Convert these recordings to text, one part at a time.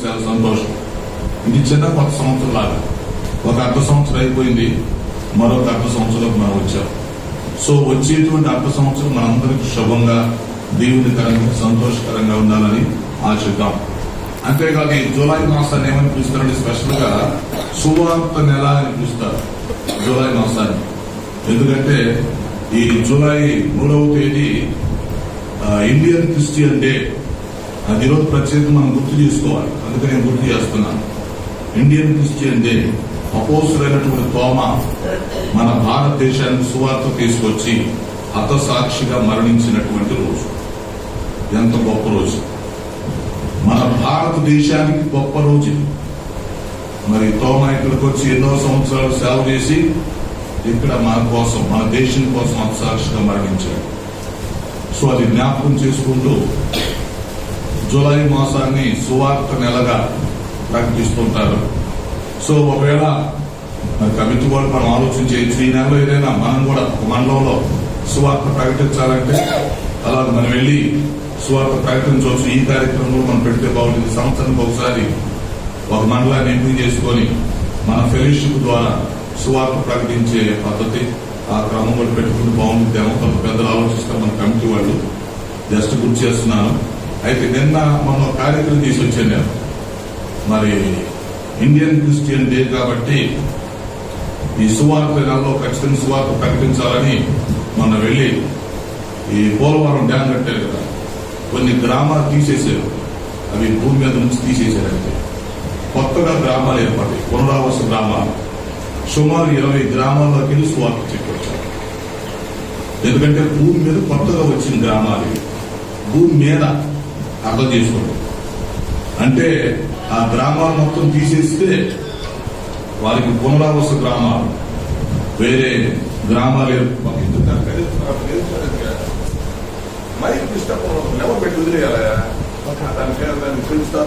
చాలా సంతోషం. ఇది చిన్న కొత్త సంవత్సరం లాగా ఒక అర్ధ సంవత్సరం అయిపోయింది, మరొక అర్ధ సంవత్సరంలోకి మనం వచ్చాం. సో వచ్చేటువంటి అర్ధ సంవత్సరం మనందరికీ శుభంగా, దీవునికరంగా, సంతోషకరంగా ఉండాలని ఆశిద్దాం. అంతేకాదు ఈ జూలై మాసాన్ని ఏమని పిలుస్తారంటే స్పెషల్ గా సువార్త నెల అని పిలుస్తారు జూలై మాసాన్ని. ఎందుకంటే ఈ జూలై 3వ తేదీ ఇండియన్ క్రిస్టియన్ డే. అది ఈరోజు ప్రత్యేకంగా మనం గుర్తు చేసుకోవాలి. అందుకని నేను గుర్తు చేస్తున్నాను. ఇండియన్ క్రిస్టియన్ డే అపోస్తులైనటువంటి తోమ మన భారతదేశానికి సువార్త తీసుకొచ్చి హతసాక్షిగా మరణించినటువంటి రోజు. ఎంత గొప్ప రోజు! మన భారతదేశానికి గొప్ప రోజు. మరి తోమ ఇక్కడికి వచ్చి ఎన్నో సంవత్సరాలు సేవ చేసి ఇక్కడ మన కోసం, మన దేశం కోసం హతసాక్షిగా మరణించాడు. సో అది జ్ఞాపకం చేసుకుంటూ జూలై మాసాన్ని సువార్త నెలగా ప్రకటిస్తుంటారు. సో ఒకవేళ కవిత్వ కూడా మనం ఆలోచించవచ్చు, ఈ నెలలో ఏదైనా మనం కూడా ఒక మండలంలో సువార్త ప్రకటించాలంటే అలా మనం వెళ్ళి సువార్త ప్రకటించవచ్చు. ఈ కార్యక్రమంలో మనం పెడితే బాగుంటుంది. సంవత్సరానికి ఒకసారి ఒక మండలాన్ని ఎంపిక చేసుకొని మన ఫెలోషిప్ ద్వారా సువార్త ప్రకటించే పద్ధతి, ఆ క్రమం కూడా పెట్టుకుంటే బాగుంటుందేమో. కొంత పెద్దలు ఆలోచిస్తారు మన కమిటీ వాళ్ళు. జస్ట్ గుర్తు చేస్తున్నాను. అయితే నిన్న మన కార్యక్రమం తీసి వచ్చాను నేను. మరి ఇండియన్ క్రిస్టియన్ డే కాబట్టి ఈ సువార్త నెలలో ఖచ్చితంగా సువార్త ప్రకటించాలని మొన్న వెళ్లి ఈ పోలవరం డ్యాం కట్టారు కదా, కొన్ని గ్రామాలు తీసేశారు. అవి భూమి మీద నుంచి తీసేశారంటే కొత్తగా గ్రామాలు ఏర్పడ్డాయి, పునరావాస గ్రామాలు. సుమారు 20 గ్రామాల్లోకి వెళ్ళి సువార్త చెప్పొచ్చారు. ఎందుకంటే భూమి మీద కొత్తగా వచ్చిన గ్రామాలు, భూమి మీద అర్థం చేసుకోండి. అంటే ఆ గ్రామాలు మొత్తం తీసేస్తే వారికి పునరావాస గ్రామాలు, వేరే గ్రామాలు మరి లెవెల్ పెట్టి వదిలేయాలా? దానికి పిలుస్తా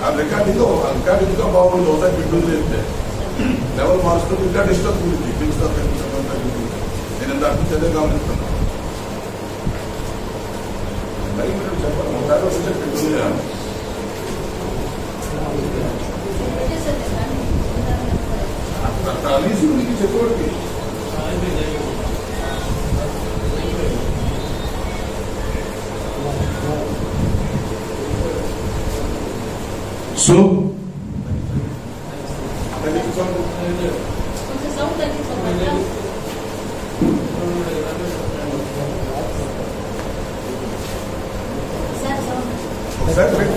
ఆ రికార్డింగ్ బాగుంది. ఒకసారి పెట్టి వదిలేస్తే లెవెల్ మార్చుకుంటే ఇంకా డిస్టర్బ్ గురించి పిలుస్తా నేను ఎంత అర్థం చదివే గమనిస్తున్నాను. మరి చెప్పాలి ఒకసారి వస్తే పెట్టి వదిలేయాలి. చెప్పబడి సో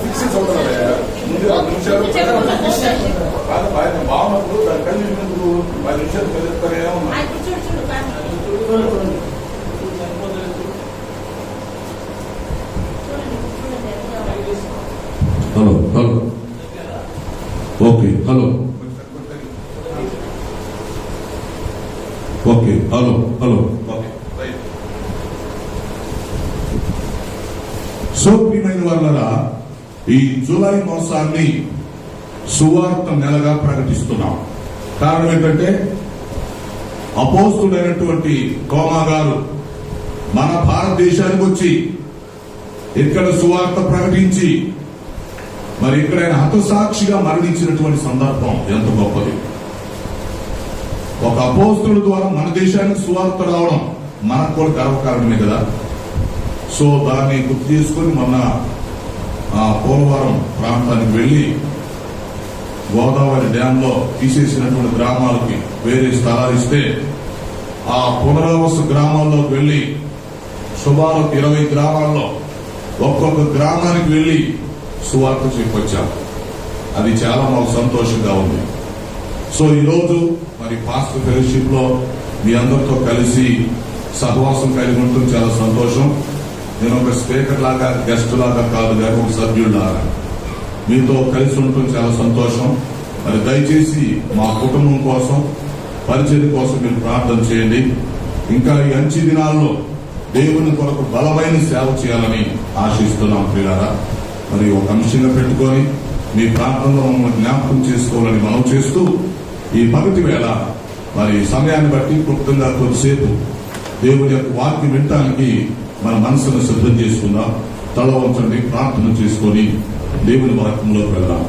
ఫిక్సింగ్ అవుతుంది. ముందు 5 నిమిషాలు బాగున్నప్పుడు దాని కలిగినందుకు 10 నిమిషాలు కలుగుతానే ఉన్నా. Hello hello okay hello okay hello hello so ప్రియమైన వాళ్ళరా, ఈ జూలై మాసాన్ని సువార్త నెలగా ప్రకటిస్తున్నాం. కారణం ఏంటంటే అపోస్తులైనటువంటి తోమా గారు మన భారతదేశానికి వచ్చి ఇక్కడ సువార్త ప్రకటించి మరి ఇక్కడ ఆయన హతసాక్షిగా మరణించినటువంటి సందర్భం ఎంత గొప్పది. ఒక అపోస్తుల ద్వారా మన దేశానికి సువార్త రావడం మనకు కూడా గర్వకారణమే కదా. సో దాన్ని గుర్తు చేసుకుని మొన్న పోలవరం ప్రాంతానికి వెళ్లి గోదావరి డ్యాం లో తీసేసినటువంటి గ్రామాలకి వేరే స్థలాలు ఇస్తే ఆ పునరావాస గ్రామాల్లోకి వెళ్లి సుమారు 20 గ్రామాల్లో ఒక్కొక్క గ్రామానికి వెళ్లి సువార్త చెప్పొచ్చాం. అది చాలా మాకు సంతోషంగా ఉంది. సో ఈరోజు మరి పాస్టర్ ఫెలోషిప్ లో మీ అందరితో కలిసి సహవాసం కలిగి ఉండటం చాలా సంతోషం. నేను ఒక స్పీకర్ లాగా, గెస్ట్ లాగా కాదు కానీ ఒక సభ్యుడిలాగా మీతో కలిసి ఉండటం చాలా సంతోషం. మరి దయచేసి మా కుటుంబం కోసం, పరిచయం కోసం మీరు ప్రార్థన చేయండి. ఇంకా ఈ అంచె దినాల్లో దేవుని కొరకు బలమైన సేవ చేయాలని ఆశిస్తున్నాం ప్రియులారా. మరి ఒక అంశంగా పెట్టుకొని మీ ప్రాంతంలో మమ్మల్ని జ్ఞాపకం చేసుకోవాలని మనం చేస్తూ ఈ పగటి వేళ మరి సమయాన్ని బట్టి క్లుప్తంగా కొద్దిసేపు దేవుని యొక్క వాక్యం వినటానికి మన మనసును సిద్ధం చేసుకుందాం. తల వంచండి, ప్రార్థన చేసుకొని దేవుని వాక్యంలోకి వెళ్దాం.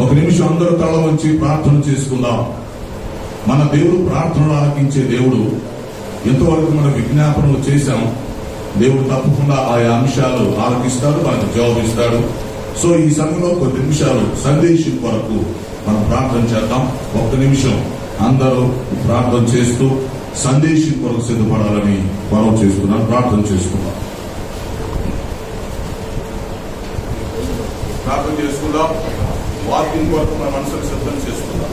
ఒక నిమిషం అందరూ తల వంచి ప్రార్థన చేసుకుందాం. మన దేవుడు ప్రార్థనలు ఆలకించే దేవుడు. ఎంతవరకు మన విజ్ఞాపనలు చేశాం. దేవుడు తప్పకుండా ఆయా అంశాలు ఆలకిస్తాడు, మనకు జవాబిస్తాడు. సో ఈ సమయంలో కొద్ది నిమిషాలు సందేశం కొరకు మనం ప్రార్థన చేద్దాం. ఒక్క నిమిషం అందరూ ప్రార్థన చేస్తూ సందేశం కొరకు సిద్ధపడాలని మనం చేస్తున్నాం. ప్రార్థన చేసుకుందాం. ప్రార్థన చేసుకుందాం. వాకింగ్ కొరకు మన మనసును సిద్ధం చేసుకుందాం.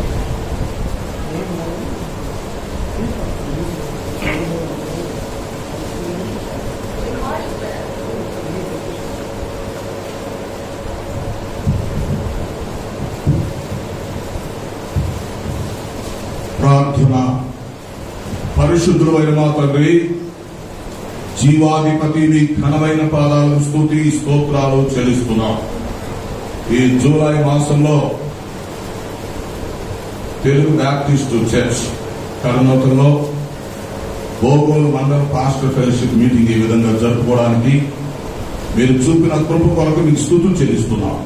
ప్రార్థన. పరిశుద్ధుడైన మా తండ్రి, జీవాధిపతి, నీ ఘనమైన పాదాలకు స్తుతి స్తోత్రాలు చెల్లిస్తున్నాం. ఈ జూలై మాసంలో తెలుగు బ్యాప్టిస్టు చర్చ్ కర్నూలులో బోగోలు మండల పాస్టర్ ఫెలోషిప్ మీటింగ్ ఈ విధంగా జరుపుకోవడానికి మీరు చూపిన కృప కొరకు మీకు స్తుతులు చెల్లిస్తున్నాం.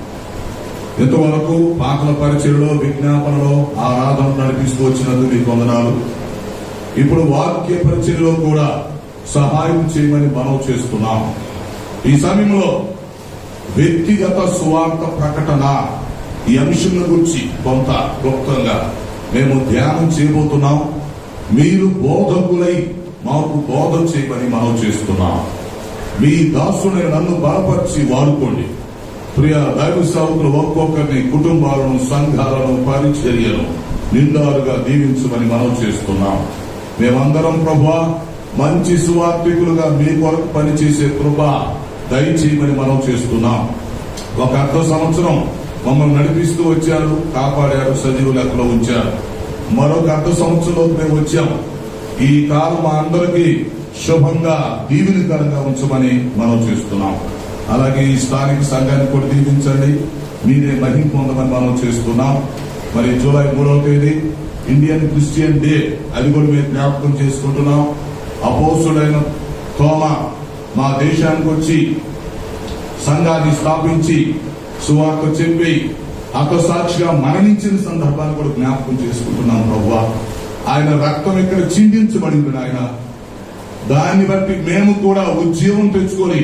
ఇంతవరకు పాటల పరిచయలో, విజ్ఞాపనలో ఆరాధన నడిపిస్తూ వచ్చినందుకు మీకు వందనాలు. ఇప్పుడు వాక్య పరిచయలో కూడా సహాయం చేయమని మనం చేస్తున్నాం. ఈ సమయంలో వ్యక్తిగత సువార్త ప్రకటన ఈ అంశం గురించి కొంత క్లుప్తంగా మేము ధ్యానం చేయబోతున్నాం. మీరు బోధకులై మాకు బోధ చేయమని మనం చేస్తున్నాం. మీ దాసుని నన్ను బలపరిచి వాడుకోండి. ప్రియ దైవ సేవకులు ఒక్కొక్కరిని, కుటుంబాలను, సంఘాలను, పరిచర్యను నిండారుగా దీవించమని మనం చేస్తున్నాం. మేమందరం ప్రభువా మంచి సువార్థికులుగా మీ కొరకు పనిచేసే కృప దయచేయమని మనం చేస్తున్నాం. ఒక అర్ధ సంవత్సరం మమ్మల్ని నడిపిస్తూ వచ్చారు, కాపాడారు, సజీవ లెక్కలో ఉంచారు. మరొక అర్ధ సంవత్సరంలోకి మేము వచ్చాం. ఈ కాలం మా అందరికీ శుభంగా దీవెనకరంగా ఉంచమని మనం చేస్తున్నాం. అలాగే ఈ స్థానిక సంఘాన్ని కూడా దీవించండి, మీరే మహిమ పొందమని మనం చేస్తున్నాం. మరి జూలై 3వ తేదీ ఇండియన్ క్రిస్టియన్ డే, అది కూడా మేము జ్ఞాపకం చేసుకుంటున్నాం. అపోస్తుడైన తోమా మా దేశానికి వచ్చి సంఘాన్ని స్థాపించి సువార్త చెప్పి హతసాక్షిగా మరణించిన సందర్భాన్ని కూడా జ్ఞాపకం చేసుకుంటున్నాం. ప్రభువా, ఆయన రక్తం ఇక్కడ చిందించబడింది ఆయన. దాన్ని బట్టి మేము కూడా ఉద్యోగం తెచ్చుకొని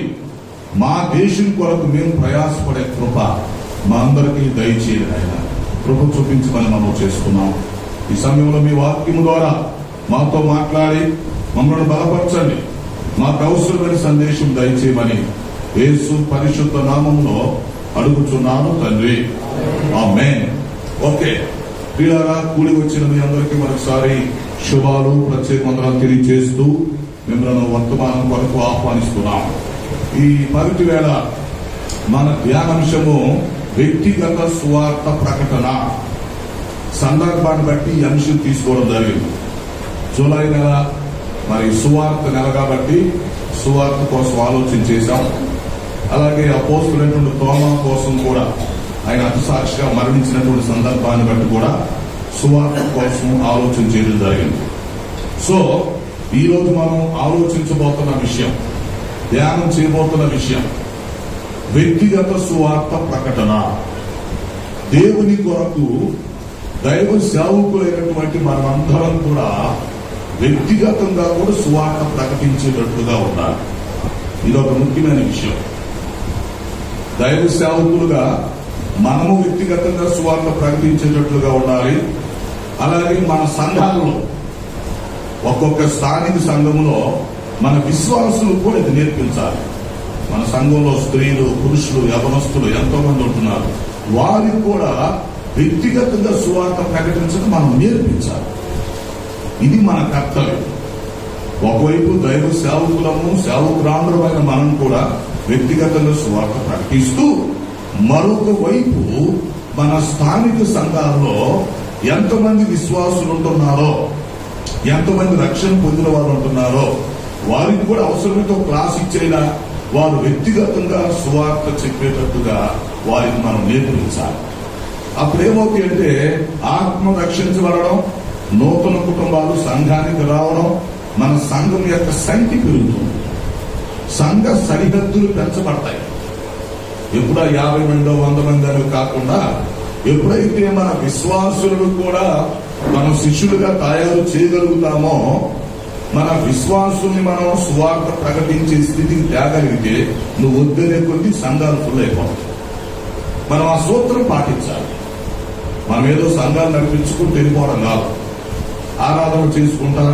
మా దేశం కొరకు మేము ప్రయాసపడే కృప మా అందరికీ దయచేయండి. ఆయన కృప చూపించమని మనం చేసుకున్నాం. ఈ సమయంలో మీ వాక్యం ద్వారా మాతో మాట్లాడి మమ్మల్ని బలపరచండి. మాకు అవసరమైన సందేశం దయచేయమని యేసు పరిశుద్ధ నామంలో అడుగుచున్నాను తండ్రి, ఆమేన్. ఓకే ప్రియులారా, కూడి వచ్చిన మీ అందరికీ మరొకసారి శుభాలు, ప్రత్యేక వందనాలు తెలియజేస్తూ మిమ్మల్ని వర్తమానం కొరకు ఆహ్వానిస్తున్నాం. ఈ పగటి వేళ మన ధ్యానాంశము వ్యక్తిగత సువార్త ప్రకటన. సందర్భాన్ని బట్టి ఈ అంశం తీసుకోవడం జరిగింది. జూలై నెల మరి సువార్త నెల కాబట్టి సువార్త కోసం ఆలోచన చేశాం. అలాగే అపోస్తులైనటువంటి తోమా కోసం కూడా, ఆయన హతసాక్షిగా మరణించినటువంటి సందర్భాన్ని బట్టి కూడా సువార్త కోసం ఆలోచన చేయడం జరిగింది. సో ఈ రోజు మనం ఆలోచించబోతున్న విషయం, ధ్యానం చేయబోతున్న విషయం వ్యక్తిగత సువార్త ప్రకటన. దేవుని కొరకు దైవ సేవకులైనటువంటి మనమందరం కూడా వ్యక్తిగతంగా కూడా సువార్త ప్రకటించేటట్లుగా ఉండాలి. ఇది ఒక ముఖ్యమైన విషయం. దైవ సేవకులుగా మనము వ్యక్తిగతంగా సువార్త ప్రకటించేటట్లుగా ఉండాలి. అలాగే మన సంఘాలలో, ఒక్కొక్క స్థానిక సంఘంలో మన విశ్వాసులు కూడా ఇది నేర్పించాలి. మన సంఘంలో స్త్రీలు, పురుషులు, యవనస్తులు ఎంతో మంది ఉంటున్నారు. వారికి కూడా వ్యక్తిగతంగా సువార్త ప్రకటించడం మనం నేర్పించాలి. ఇది మన కర్తవ్యం. ఒకవైపు దైవ సేవకులము, సేవకురాంధ్రమైన మనం కూడా వ్యక్తిగతంగా సువార్త ప్రకటిస్తూ, మరొక వైపు మన స్థానిక సంఘాల్లో ఎంతమంది విశ్వాసులు ఉంటున్నారో, ఎంతమంది రక్షణ పొందిన వారు ఉంటున్నారో వారికి కూడా అవసరమైతే క్లాస్ ఇచ్చేలా వారు వ్యక్తిగతంగా సువార్త చెప్పేటట్టుగా వారికి మనం నేర్పించాలి. అప్పుడేమవుతాయి అంటే ఆత్మ రక్షించబడడం, నూతన కుటుంబాలు సంఘానికి రావడం, మన సంఘం యొక్క సంఖ్య పెరుగుతుంది, సంఘ సరిహద్దులు పెంచబడతాయి. ఎప్పుడో 50 మందో 100 మంది అని కాకుండా ఎప్పుడైతే మన విశ్వాసులను కూడా మనం శిష్యులుగా తయారు చేయగలుగుతామో, మన విశ్వాసుల్ని మనం సువార్త ప్రకటించే స్థితికి తేగలిగితే నువ్వు వద్దనే కొద్ది సంఘాలు ఫుల్ అయిపోతాయి. మనం ఆ సూత్రం పాటించాలి. మనం ఏదో సంఘాలు నడిపించుకుంటూ వెళ్ళిపోవడం కాదు. ఆరాధన చేసుకుంటా,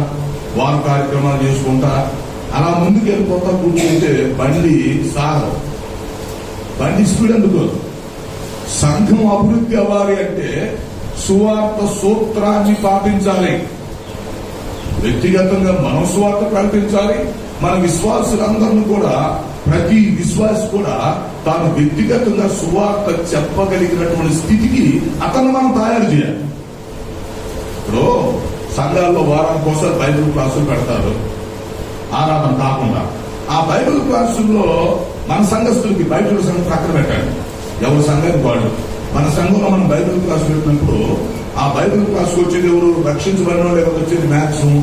వార కార్యక్రమాలు చేసుకుంటా అలా ముందుకు వెళ్ళిపోతా కూర్చుంటే బండి సాగదు. బండి స్పీడ్ ఎందుకు? సంఘం అభివృద్ధి అవ్వాలి అంటే సువార్త సూత్రాన్ని పాటించాలి. వ్యక్తిగతంగా మనం సువార్త ప్రకటించాలి. మన విశ్వాసులందరినీ కూడా, ప్రతి విశ్వాసి కూడా తాను వ్యక్తిగతంగా సువార్త చెప్పగలిగినటువంటి స్థితికి అతను మనం తయారు చేయాలి. ఇప్పుడు సంఘాల్లో వారానికి ఒకసారి బైబిల్ క్లాసులు పెడతారు, ఆరాధన కాకుండా. ఆ బైబిల్ క్లాసుల్లో మన సంఘస్థులకి బయట సంఘం ప్రక్కన పెట్టండి, ఎవరి సంఘానికి వాళ్ళు. మన సంఘంలో మనం బైబిల్ క్లాస్ పెట్టినప్పుడు ఆ బైబిల్ క్లాస్కి వచ్చేది ఎవరు? రక్షించబడిన వాళ్ళు ఎవరు వచ్చేది? మ్యాక్సిమం.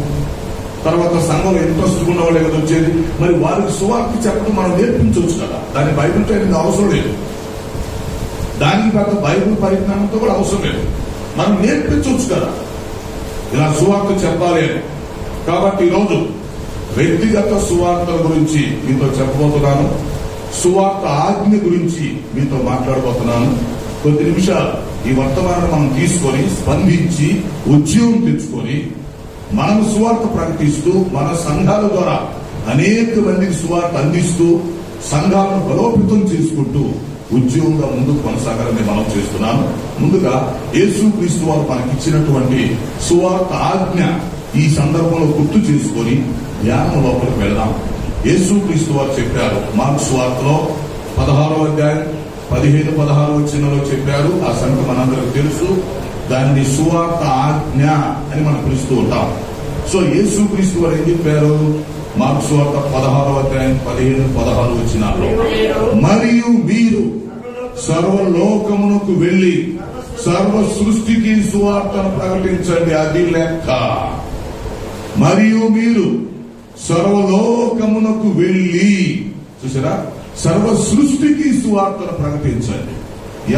తర్వాత సంఘంలో ఇంట్రెస్ట్ ఉన్న వాళ్ళు ఎవరు వచ్చేది? మరి వారికి సువార్త చెప్పడం మనం నేర్పించవచ్చు కదా. దాని బైబిల్ ట్రైనింగ్ అవసరం లేదు, దానికి పెద్ద బైబిల్ పరిజ్ఞానంతో కూడా అవసరం లేదు. మనం నేర్పించవచ్చు కదా ఇలా సువార్త చెప్పాలి అని. కాబట్టి ఈరోజు వ్యక్తిగత సువార్తల గురించి మీతో చెప్పబోతున్నాను. సువార్త ఆజ్ఞ గురించి మీతో మాట్లాడబోతున్నాను. కొద్ది నిమిషాలు ఈ వర్తమానాన్ని మనం తీసుకొని స్పందించి ఉద్యోగం తెచ్చుకొని మనం సువార్త ప్రకటిస్తూ మన సంఘాల ద్వారా అనేక మందికి సువార్త అందిస్తూ సంఘాలను బలోపేతం చేసుకుంటూ ఉద్యోగంగా ముందుకు కొనసాగాలని మనం చేస్తున్నాను. ముందుగా యేసుక్రీస్తు వారు మనకిచ్చినటువంటి సువార్త ఆజ్ఞ ఈ సందర్భంలో గుర్తు చేసుకొని ధ్యానం లోపలికి వెళ్దాం. యేసుక్రీస్తు వారు చెప్పారు, మార్కు సువార్తలో 16వ అధ్యాయం 15-16 వచనంలో చెప్పారు. ఆ సంగతి మనందరికి తెలుసు. దాన్ని సువార్త ఆజ్ఞ అని మనం పిలుస్తూ ఉంటాం. సో యేసుక్రీస్తు వారు ఏం చెప్పారు? మార్కు సువార్త 16వ అధ్యాయం 15-16 వచనాల్లో, మరియు మీరు సర్వలోకమునకు వెళ్లి సర్వ సృష్టికి సువార్తను ప్రకటించండి. అది లెక్క. మరియు మీరు సర్వలోకమునకు వెళ్లి, చూసారా, సర్వ సృష్టికి సువార్తను ప్రకటించండి.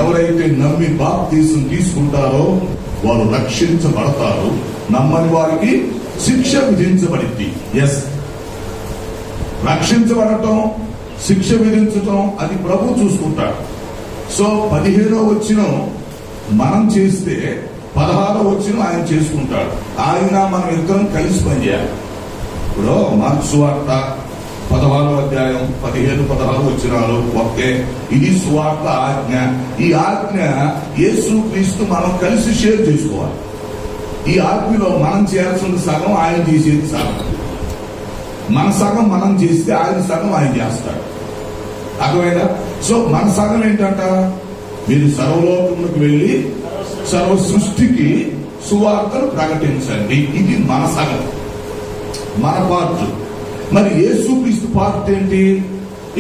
ఎవరైతే నమ్మి బాప్తీసం తీసుకుంటారో వారు రక్షించబడతారు. నమ్మని వారికి శిక్ష విధించబడింది. ఎస్, రక్షించబడటం, శిక్ష విధించటం అది ప్రభు చూసుకుంటాడు. సో 15వ వచనం మనం చేస్తే 16వ వచనం ఆయన చేసుకుంటాడు. ఆయన మనం ఇద్దరం కలిసి పనిచేయాలి. ఇప్పుడు మార్కు సువార్త 16వ అధ్యాయం 15-16 వచనాలు ఒకే. ఇది సువార్త ఆజ్ఞ. ఈ ఆజ్ఞ యేసుక్రీస్తు మనం కలిసి షేర్ చేసుకోవాలి. ఈ ఆజ్ఞలో మనం చేయాల్సిన సగం, ఆయన చేసేది సగం. మన సగం మనం చేస్తే ఆయన సగం ఆయన చేస్తాడు. అర్థమైందా? సో మన సగం ఏంటంట? మీరు సర్వలోకములకు వెళ్లి సర్వ సృష్టికి సువార్తను ప్రకటించండి. ఇది మన సగం, మన పార్ట్. మరి యేసుక్రీస్తు పార్ట్ ఏంటి?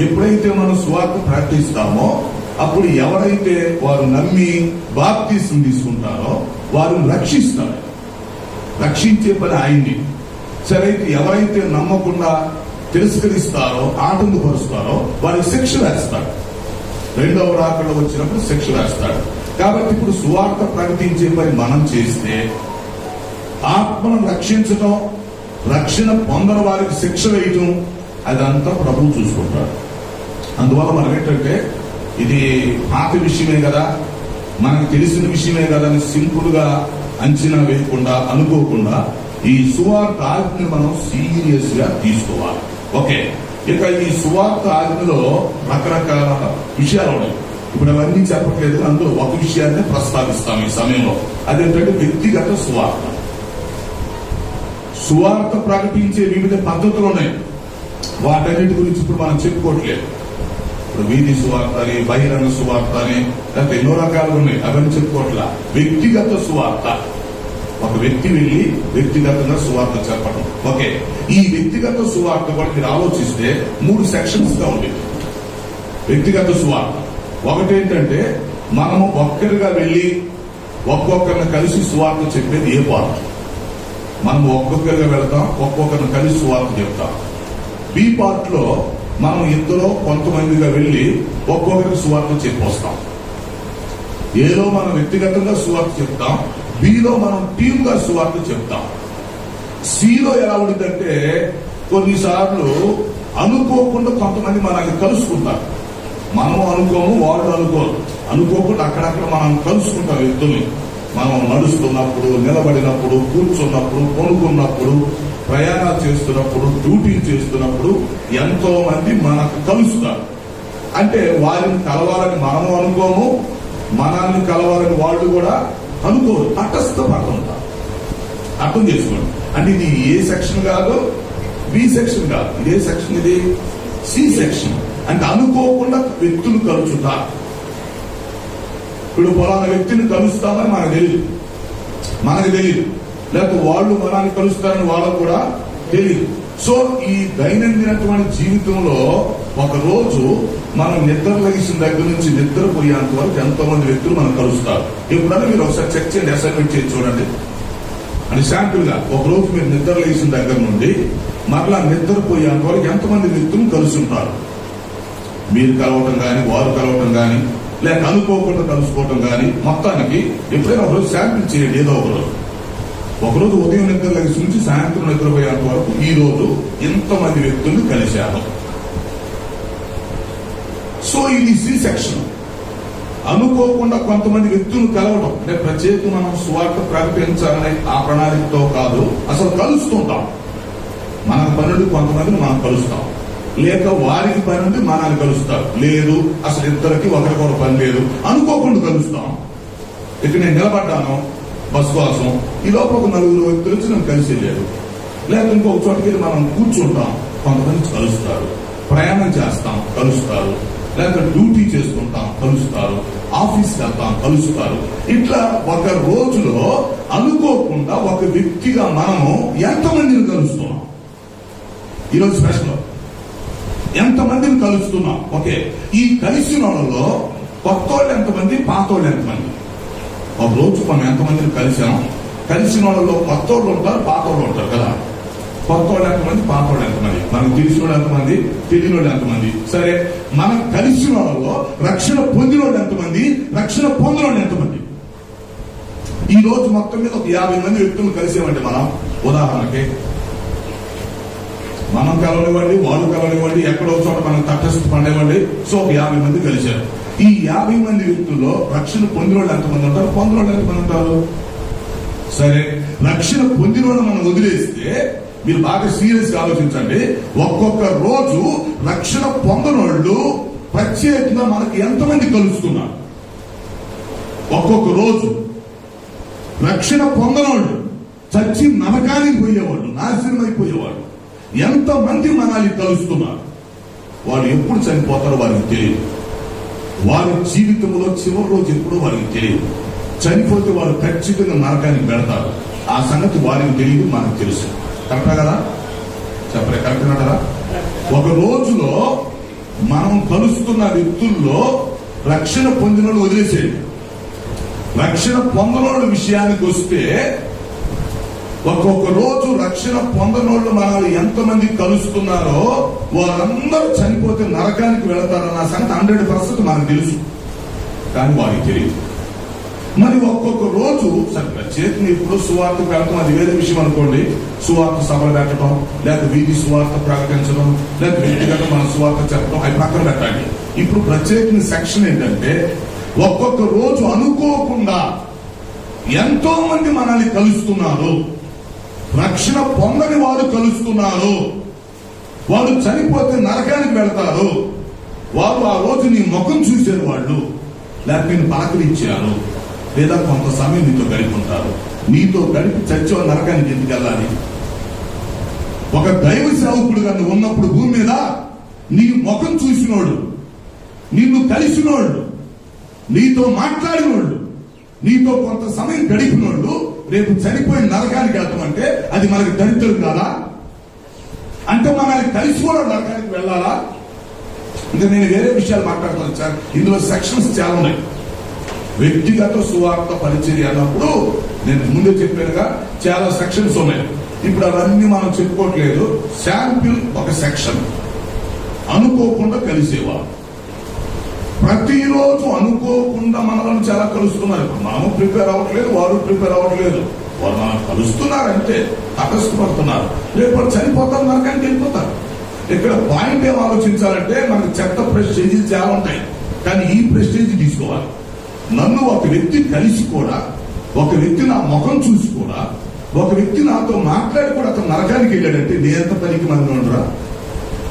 ఎప్పుడైతే మనం సువార్త ప్రకటిస్తామో అప్పుడు ఎవరైతే వారు నమ్మి బాప్తీసం తీసుకుంటారో వారిని రక్షిస్తారు. రక్షించే పని ఆయన్ని. సరే, ఎవరైతే నమ్మకుండా తిరస్కరిస్తారో, ఆటంకపరుస్తారో వారికి శిక్ష వేస్తాడు. రెండవ రాకడ వచ్చినప్పుడు శిక్ష వేస్తాడు. కాబట్టి ఇప్పుడు సువార్త ప్రకటించే పని మనం చేస్తే ఆత్మను రక్షించటం, రక్షణ పొందని వారికి శిక్ష వేయటం, అదంతా ప్రభువు చూసుకుంటాడు. అందువల్ల మనం ఏంటంటే ఇది పాత విషయమే కదా, మనకు తెలిసిన విషయమే కదా అని సింపుల్ గా అంచనా వేయకుండా, అనుకోకుండా ఈ సువార్త ఆజ్ఞను మనం సీరియస్ గా తీసుకోవాలి. ఓకే, ఇక ఈ సువార్త ఆజ్ఞలో రకరకాల విషయాలు ఉన్నాయి. ఇప్పుడు అవన్నీ చెప్పట్లేదు, అందులో ఒక విషయాన్ని ప్రస్తావిస్తాం ఈ సమయంలో. అదేంటంటే వ్యక్తిగత సువార్త. సువార్త ప్రకటించే వివిధ పద్ధతులు ఉన్నాయి. వాటన్నిటి గురించి ఇప్పుడు మనం చెప్పుకోవట్లేదు. ఇప్పుడు వీధి సువార్త అని, బహిరంగ సువార్త అని, లేకపోతే ఎన్నో రకాలు ఉన్నాయి, అవన్నీ చెప్పుకోవట్లా. వ్యక్తిగత సువార్త, ఒక వ్యక్తి వెళ్లి వ్యక్తిగతంగా సువార్త చెప్పడం. ఓకే, ఈ వ్యక్తిగత సువార్త కూడా మీరు ఆలోచిస్తే 3 సెక్షన్స్ గా ఉండేది వ్యక్తిగత సువార్త. ఒకటేంటంటే మనము ఒక్కరిగా వెళ్లి ఒక్కొక్కరిని కలిసి సువార్త చెప్పేది ఏ పార్ట్. మనం ఒక్కొక్కరిగా వెళ్తాం, ఒక్కొక్కరిని కలిసి సువార్త చెప్తాం. బి పార్ట్ లో మనం ఇందులో కొంతమందిగా వెళ్ళి ఒక్కొక్కరికి సువార్త చెప్పొస్తాం. ఏలో మనం వ్యక్తిగతంగా సువార్త చెప్తాం, బిలో మనం టీమ్గా సువార్త చెప్తాం. సిలో ఎలా ఉంటుందంటే కొన్నిసార్లు అనుకోకుండా కొంతమంది మనల్ని కలుసుకుంటారు. మనం అనుకోము, వాళ్ళు అనుకోరు. అనుకోకుండా అక్కడక్కడ మనం కలుసుకుంటాం వ్యక్తుల్ని. మనం నడుస్తున్నప్పుడు, నిలబడినప్పుడు, కూర్చున్నప్పుడు, కొనుక్కున్నప్పుడు, ప్రయాణాలు చేస్తున్నప్పుడు, డ్యూటీ చేస్తున్నప్పుడు ఎంతో మంది మనకు కలుస్తారు. అంటే వారిని కలవాలని మనము అనుకోము, మనల్ని కలవాలని వాళ్ళు కూడా అనుకోరు. తటస్థపడుతుంటారు. అర్థం చేసుకోండి. అంటే ఇది ఏ సెక్షన్ కాదు, బి సెక్షన్ కాదు. ఇదే సెక్షన్, ఇది సి సెక్షన్. అంటే అనుకోకుండా వ్యక్తులు కలుసుతారు. ఇప్పుడు పొలాన వ్యక్తిని కలుస్తామని మనకు తెలియదు. లేకపోతే వాళ్ళు మనల్ని కలుస్తారని వాళ్ళకు కూడా తెలియదు. సో ఈ దైనందినటువంటి జీవితంలో ఒక రోజు మనం నిద్ర లగిసిన దగ్గర నుంచి నిద్రపోయేంత వరకు ఎంతో మంది వ్యక్తులు మనం కలుస్తారు. ఎప్పుడైనా మీరు ఒకసారి చెక్ చేయండి, అసైన్మెంట్ చేసి చూడండి. అని శాంపుల్ గా ఒక రోజు మీరు నిద్ర లగిసిన దగ్గర నుండి మరలా నిద్రపోయేంత వరకు ఎంతమంది వ్యక్తులు కలుసుంటారు. మీరు కలవటం కానీ, వారు కలవటం కానీ, లేక అనుకోకుండా కలుసుకోవటం కానీ, మొత్తానికి ఎప్పుడైనా ఒకరోజు శాంపుల్ చేయండి. ఏదో ఒకరోజు ఉదయం నిద్ర లగిసి నుంచి సాయంత్రం నిద్రపోయేంత వరకు ఈ రోజు ఎంతమంది వ్యక్తులు కలిశారు. సో ఇది సి సెక్షన్. అనుకోకుండా కొంతమంది వ్యక్తులు కలవడం అంటే ప్రత్యేకంగా మనం సువార్త ప్రకటించాలనే ఆ ప్రణాళికతో కాదు, అసలు కలుస్తుంటాం. మనకు పనులు కొంతమందిని మనం కలుస్తాం, లేక వారికి పని ఉండి మనల్ని కలుస్తారు. లేదు అసలు ఇద్దరికి ఒకరికొకరు పని లేదు, అనుకోకుండా కలుస్తాం. ఇక్కడ నేను నిలబడ్డాను బస్ కోసం, ఈ లోపల ఒక నలుగురు వ్యక్తులు వచ్చి నన్ను కలిసి లేదు. లేక ఇంకొక చోటకి వెళ్ళి మనం కూర్చుంటాం, కొంతమంది కలుస్తారు. ప్రయాణం చేస్తాం, కలుస్తారు. లేక డ్యూటీ చేసుకుంటాం, కలుస్తారు. ఆఫీస్కి వెళ్తాం, కలుస్తారు. ఇట్లా ఒక రోజులో అనుకోకుండా ఒక వ్యక్తిగా మనము ఎంతమందిని కలుస్తున్నాం. ఈరోజు స్పెషల్ ఎంతమందిని కలుస్తున్నాం. ఓకే, ఈ కలిసిన వాళ్ళలో కొత్త వాళ్ళు ఎంతమంది, పాత వాళ్ళు ఎంతమంది. ఒక రోజు మనం ఎంతమందిని కలిసాం. కలిసిన వాళ్ళలో కొత్త వాళ్ళు ఉంటారు, పాత వాళ్ళు ఉంటారు కదా. కొత్త వాళ్ళు ఎంతమంది, పాత వాళ్ళు ఎంతమంది, మనకు తెలిసిన వాళ్ళు ఎంతమంది, తెలియని వాళ్ళు ఎంతమంది. సరే, మనం కలిసిన వాళ్ళలో రక్షణ పొందిన వాళ్ళు ఎంతమంది, రక్షణ పొందిన వాళ్ళు ఎంతమంది. ఈ రోజు మొత్తం మీద ఒక 50 మంది వ్యక్తులు కలిసామంటే మనం, ఉదాహరణకి మనం కలవనివ్వండి, వాళ్ళు కలవనివ్వండి, ఎక్కడో చోట మనం తటస్థ పడేవ్వండి. సో ఒక 50 మంది కలిశారు. ఈ 50 మంది వ్యక్తుల్లో రక్షణ పొందిన వాళ్ళు ఎంతమంది ఉంటారు, పొందిన వాళ్ళు ఎంతమంది ఉంటారు. సరే, రక్షణ పొందిన వాళ్ళు మనం వదిలేస్తే మీరు బాగా సీరియస్ గా ఆలోచించండి. ఒక్కొక్క రోజు రక్షణ పొందిన వాళ్ళు ప్రత్యేకంగా మనకి ఎంతమంది కలుస్తున్నారు. ఒక్కొక్క రోజు రక్షణ పొందిన వాళ్ళు, చచ్చి నరకానికి పోయేవాళ్ళు, నాశనం అయిపోయేవాళ్ళు ఎంతమంది మనల్ని కలుస్తున్నారు. వాడు ఎప్పుడు చనిపోతారో వారికి తెలియదు. వారి జీవితంలో చివరి రోజు ఎప్పుడో వారికి తెలియదు. చనిపోతే వారు ఖచ్చితంగా నరకానికి పెడతారు. ఆ సంగతి వారికి తెలియదు, మనకు తెలుసు. కరెక్టా కదా? చెప్పలే, కరెక్ట్ కదా? ఒక రోజులో మనం కలుస్తున్న వ్యక్తుల్లో రక్షణ పొందిన వాళ్ళు వదిలేసేది. రక్షణ పొందనోళ్ళ విషయానికి వస్తే ఒక్కొక్క రోజు రక్షణ పొందనోళ్ళు మనల్ని ఎంతమంది కలుస్తున్నారో వారందరూ చనిపోతే నరకానికి వెళతారన్న సంగతి 100% మనకు తెలుసు, కానీ వారికి తెలియదు. మరి ఒక్కొక్క రోజు ప్రత్యేకంగా ఇప్పుడు సువార్త పెడతాం, అది వేరే విషయం అనుకోండి. సువార్త సభలు పెట్టడం, లేక వీధి సువార్త ప్రకటించడం, లేక వ్యక్తిగత మన సువార్త చెప్పడం, అవి పక్కన పెట్టండి. ఇప్పుడు ప్రత్యేకంగా సెక్షన్ ఏంటంటే ఒక్కొక్క రోజు అనుకోకుండా ఎంతో మంది మనల్ని కలుస్తున్నారు. రక్షణ పొందని వారు కలుస్తున్నారు. వారు చనిపోతే నరకానికి వెళ్తారు. వారు ఆ రోజు నీ ముఖం చూసారు, వాళ్ళు లేక నేను పలకరించారు, లేదా కొంత సమయం నీతో గడిపుంటారు. నీతో గడిపి చచ్చో నరకానికి ఎందుకు వెళ్ళాలి. ఒక దైవ సేవకుడుగా నువ్వు ఉన్నప్పుడు భూమి మీద నీ ముఖం చూసినోడు, నిన్ను కలిసినోళ్ళు, నీతో మాట్లాడినోళ్ళు, నీతో కొంత సమయం గడిపినోళ్ళు రేపు చనిపోయి నరకానికి వెళ్తామంటే అది మనకి దరిద్రం కాదా? అంటే మనల్ని కలిసి కూడా నరకానికి వెళ్ళాలా? ఇంకా నేను వేరే విషయాలు మాట్లాడుతాను సార్. ఇందులో సెక్షన్స్ చాలా ఉన్నాయి. వ్యక్తిగత సువార్త పరిచర్య అన్నప్పుడు నేను ముందే చెప్పానుగా చాలా సెక్షన్స్ ఉన్నాయి. ఇప్పుడు అవన్నీ మనం చెప్పుకోవట్లేదు. శాంపిల్ ఒక సెక్షన్. అనుకోకుండా కలిసేవారు. ప్రతిరోజు అనుకోకుండా మనలను చాలా కలుస్తున్నారు. ఇప్పుడు మనము ప్రిపేర్ అవ్వట్లేదు, వారు ప్రిపేర్ అవ్వట్లేదు. వారు మనం కలుస్తున్నారంటే తటస్థపడుతున్నారు. రేపు వాళ్ళు చనిపోతారు, నరకానికి వెళ్ళిపోతారు. ఇక్కడ పాయింట్ ఏం ఆలోచించాలంటే మనకు చెత్త ప్రెస్టేజీలు చాలా ఉంటాయి, కానీ ఈ ప్రెస్టేజ్ తీసుకోవాలి. నన్ను ఒక వ్యక్తి కలిసి కూడా, ఒక వ్యక్తి నా ముఖం చూసి కూడా, ఒక వ్యక్తి నాతో మాట్లాడి కూడా అతను నరకానికి వెళ్ళాడంటే నేనంత పనికి మంది ఉండరా?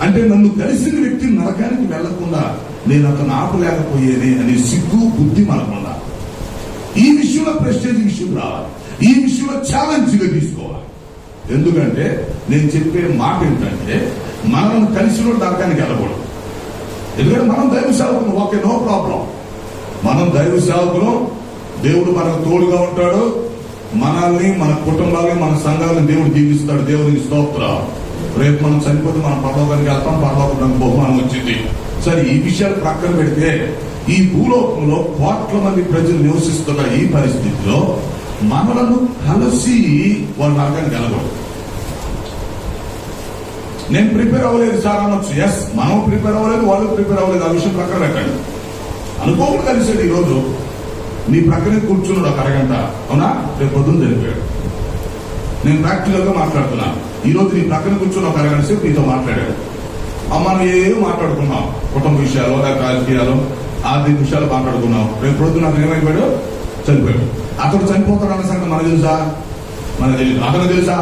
అంటే నన్ను కలిసిన వ్యక్తి నరకానికి వెళ్లకుండా నేను అతను ఆపలేకపోయేది అనే సిగ్గు బుద్ధి మనకుండా. ఈ విషయంలో ప్రెస్టేజ్ విషయం రావాలి, ఈ విషయంలో ఛాలెంజ్ గా తీసుకోవాలి. ఎందుకంటే నేను చెప్పే మాట ఏంటంటే మనం కలిసిన నరకానికి వెళ్ళకూడదు. ఎందుకంటే మనం దైవ సేవకులు, ఓకే, నో ప్రాబ్లం. మనం దైవ సేవకులు, దేవుడు మనకు తోడుగా ఉంటాడు. మనల్ని, మన కుటుంబాలని, మన సంఘాలను దేవుడు దీవిస్తాడు. దేవునికి స్తోత్రం. రేపు మనం చనిపోతే మనం పరలోకానికి వెళ్తాం, పరలోకానికి బహుమానం వచ్చింది. సరే, ఈ విషయాలు ప్రక్కన పెడితే ఈ భూలోకంలో కోట్ల మంది ప్రజలు నివసిస్తున్న ఈ పరిస్థితిలో మనలను కలిసి వాళ్ళు నరకానికి వెళ్ళకూడదు. నేను ప్రిపేర్ అవ్వలేదు సార్ అనొచ్చు. ఎస్, మనం ప్రిపేర్ అవ్వలేదు, వాళ్ళు ప్రిపేర్ అవ్వలేదు. ఆ విషయం ప్రక్కన పెట్టండి. అనుకోకుండా కలిసాడు. ఈ రోజు నీ ప్రక్కనే కూర్చున్నాడు ఒక అరగంట, అవునా? రేపు పొద్దున్న చనిపోయాడు. నేను ప్రాక్టికల్ గా మాట్లాడుతున్నాను. ఈ రోజు నీ ప్రక్కన కూర్చుని ఒక అరగంట సేపు నీతో మాట్లాడాడు. మనం ఏం మాట్లాడుకున్నాం, కుటుంబ విషయాలు, లేక రాజకీయాలు, ఆర్థిక విషయాలు మాట్లాడుకున్నాం. రేపు పొద్దున్న అతను ఏమైపోయాడు? చనిపోయాడు. అతడు చనిపోతాడన్న సంగతి మనకు తెలుసా? మనకు తెలియదు. అతను తెలుసా?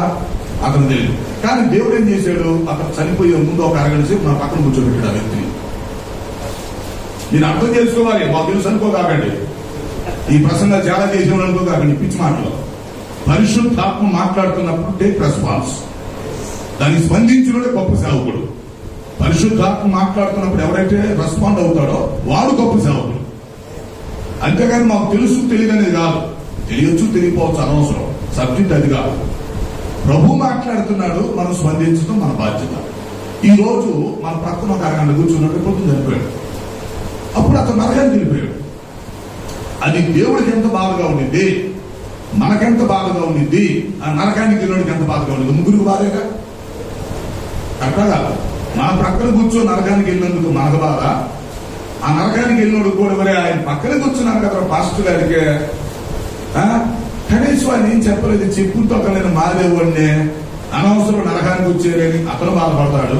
అతను తెలియదు. కానీ దేవుడు ఏం చేశాడు? అతను చనిపోయే ముందు ఒక అరగంట సేపు నా పక్కన కూర్చోబెట్టాడు ఆ వ్యక్తిని. మీరు అర్థం చేసుకోవాలి. మాకు తెలుసు అనుకోకండి, ఈ ప్రసంగాలు చాలా చేసేవాళ్ళు అనుకోకండి, పిచ్చి మాటలు. పరిశుద్ధాత్మ మాట్లాడుతున్నప్పుడు టేక్ రెస్పాన్స్. దానికి స్పందించినోడే గొప్ప సేవకుడు. పరిశుద్ధాత్మ మాట్లాడుతున్నప్పుడు ఎవరైతే రెస్పాండ్ అవుతాడో వాడు గొప్ప సేవకుడు. అంతేగాని మాకు తెలుసు తెలియదు అనేది కాదు. తెలియచ్చు, తెలియపోవచ్చు, అనవసరం. సబ్జెక్ట్ అది కాదు. ప్రభు మాట్లాడుతున్నాడు, మనం స్పందించడం మన బాధ్యత. ఈ రోజు మన ప్రక్కన ఒక అరగంట కూర్చున్నట్టు పొద్దున చనిపోయాడు. అప్పుడు అతను నరకానికి వెళ్ళిపోయాడు. అది దేవుడికి ఎంత బాధగా ఉండింది, మనకెంత బాధగా ఉండింది, ఆ నరకానికి వెళ్ళడానికి ఎంత బాధగా ఉండింది. ముగ్గురికి బాధేగా. కరెక్టా? మన ప్రక్కన కూర్చో నరకానికి వెళ్ళినందుకు మనకు బాధ. ఆ నరకానికి వెళ్ళినోడు కూడా మరి ఆయన పక్కన కూర్చున్నాను కదా పాస్టర్ గారికి, కనీసం ఆయన ఏం చెప్పలేదు, చెప్పుతో నేను మారేవాడిని, అనవసరం నరకానికి వచ్చేదని అతను బాధపడతాడు.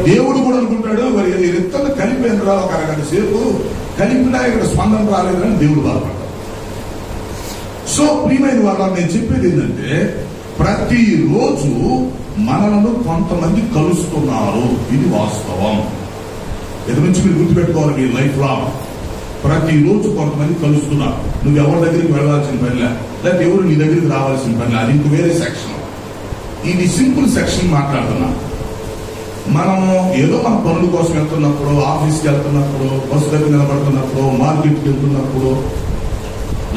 దేవుడు కూడా అనుకుంటాడు మరి ఇద్దరు కలిపేందులో ఒక అరగంట సేపు కలిపినా ఇక్కడ స్పందన రాలేదని దేవుడు బాధపడతాడు. సో ప్రియమైన వాళ్ళ నేను చెప్పేది ఏంటంటే ప్రతిరోజు మనలను కొంతమంది కలుస్తున్నారు. ఇది వాస్తవం. ఎదురు నుంచి మీరు గుర్తుపెట్టుకోవాలి. మీ లైఫ్ లో ప్రతిరోజు కొంతమంది కలుస్తున్నారు. నువ్వు ఎవరి దగ్గరికి వెళ్ళాల్సిన పనిలే, లేకపోతే ఎవరు నీ దగ్గరికి రావాల్సిన పనిలే. అది ఇంక వేరే సెక్షన్. ఇది సింపుల్ సెక్షన్ మాట్లాడుతున్నా. మనము ఏదో మన పనుల కోసం వెళ్తున్నప్పుడు, ఆఫీస్కి వెళ్తున్నప్పుడు, బస్సు దగ్గర నిలబడుతున్నప్పుడు, మార్కెట్కి వెళ్తున్నప్పుడు,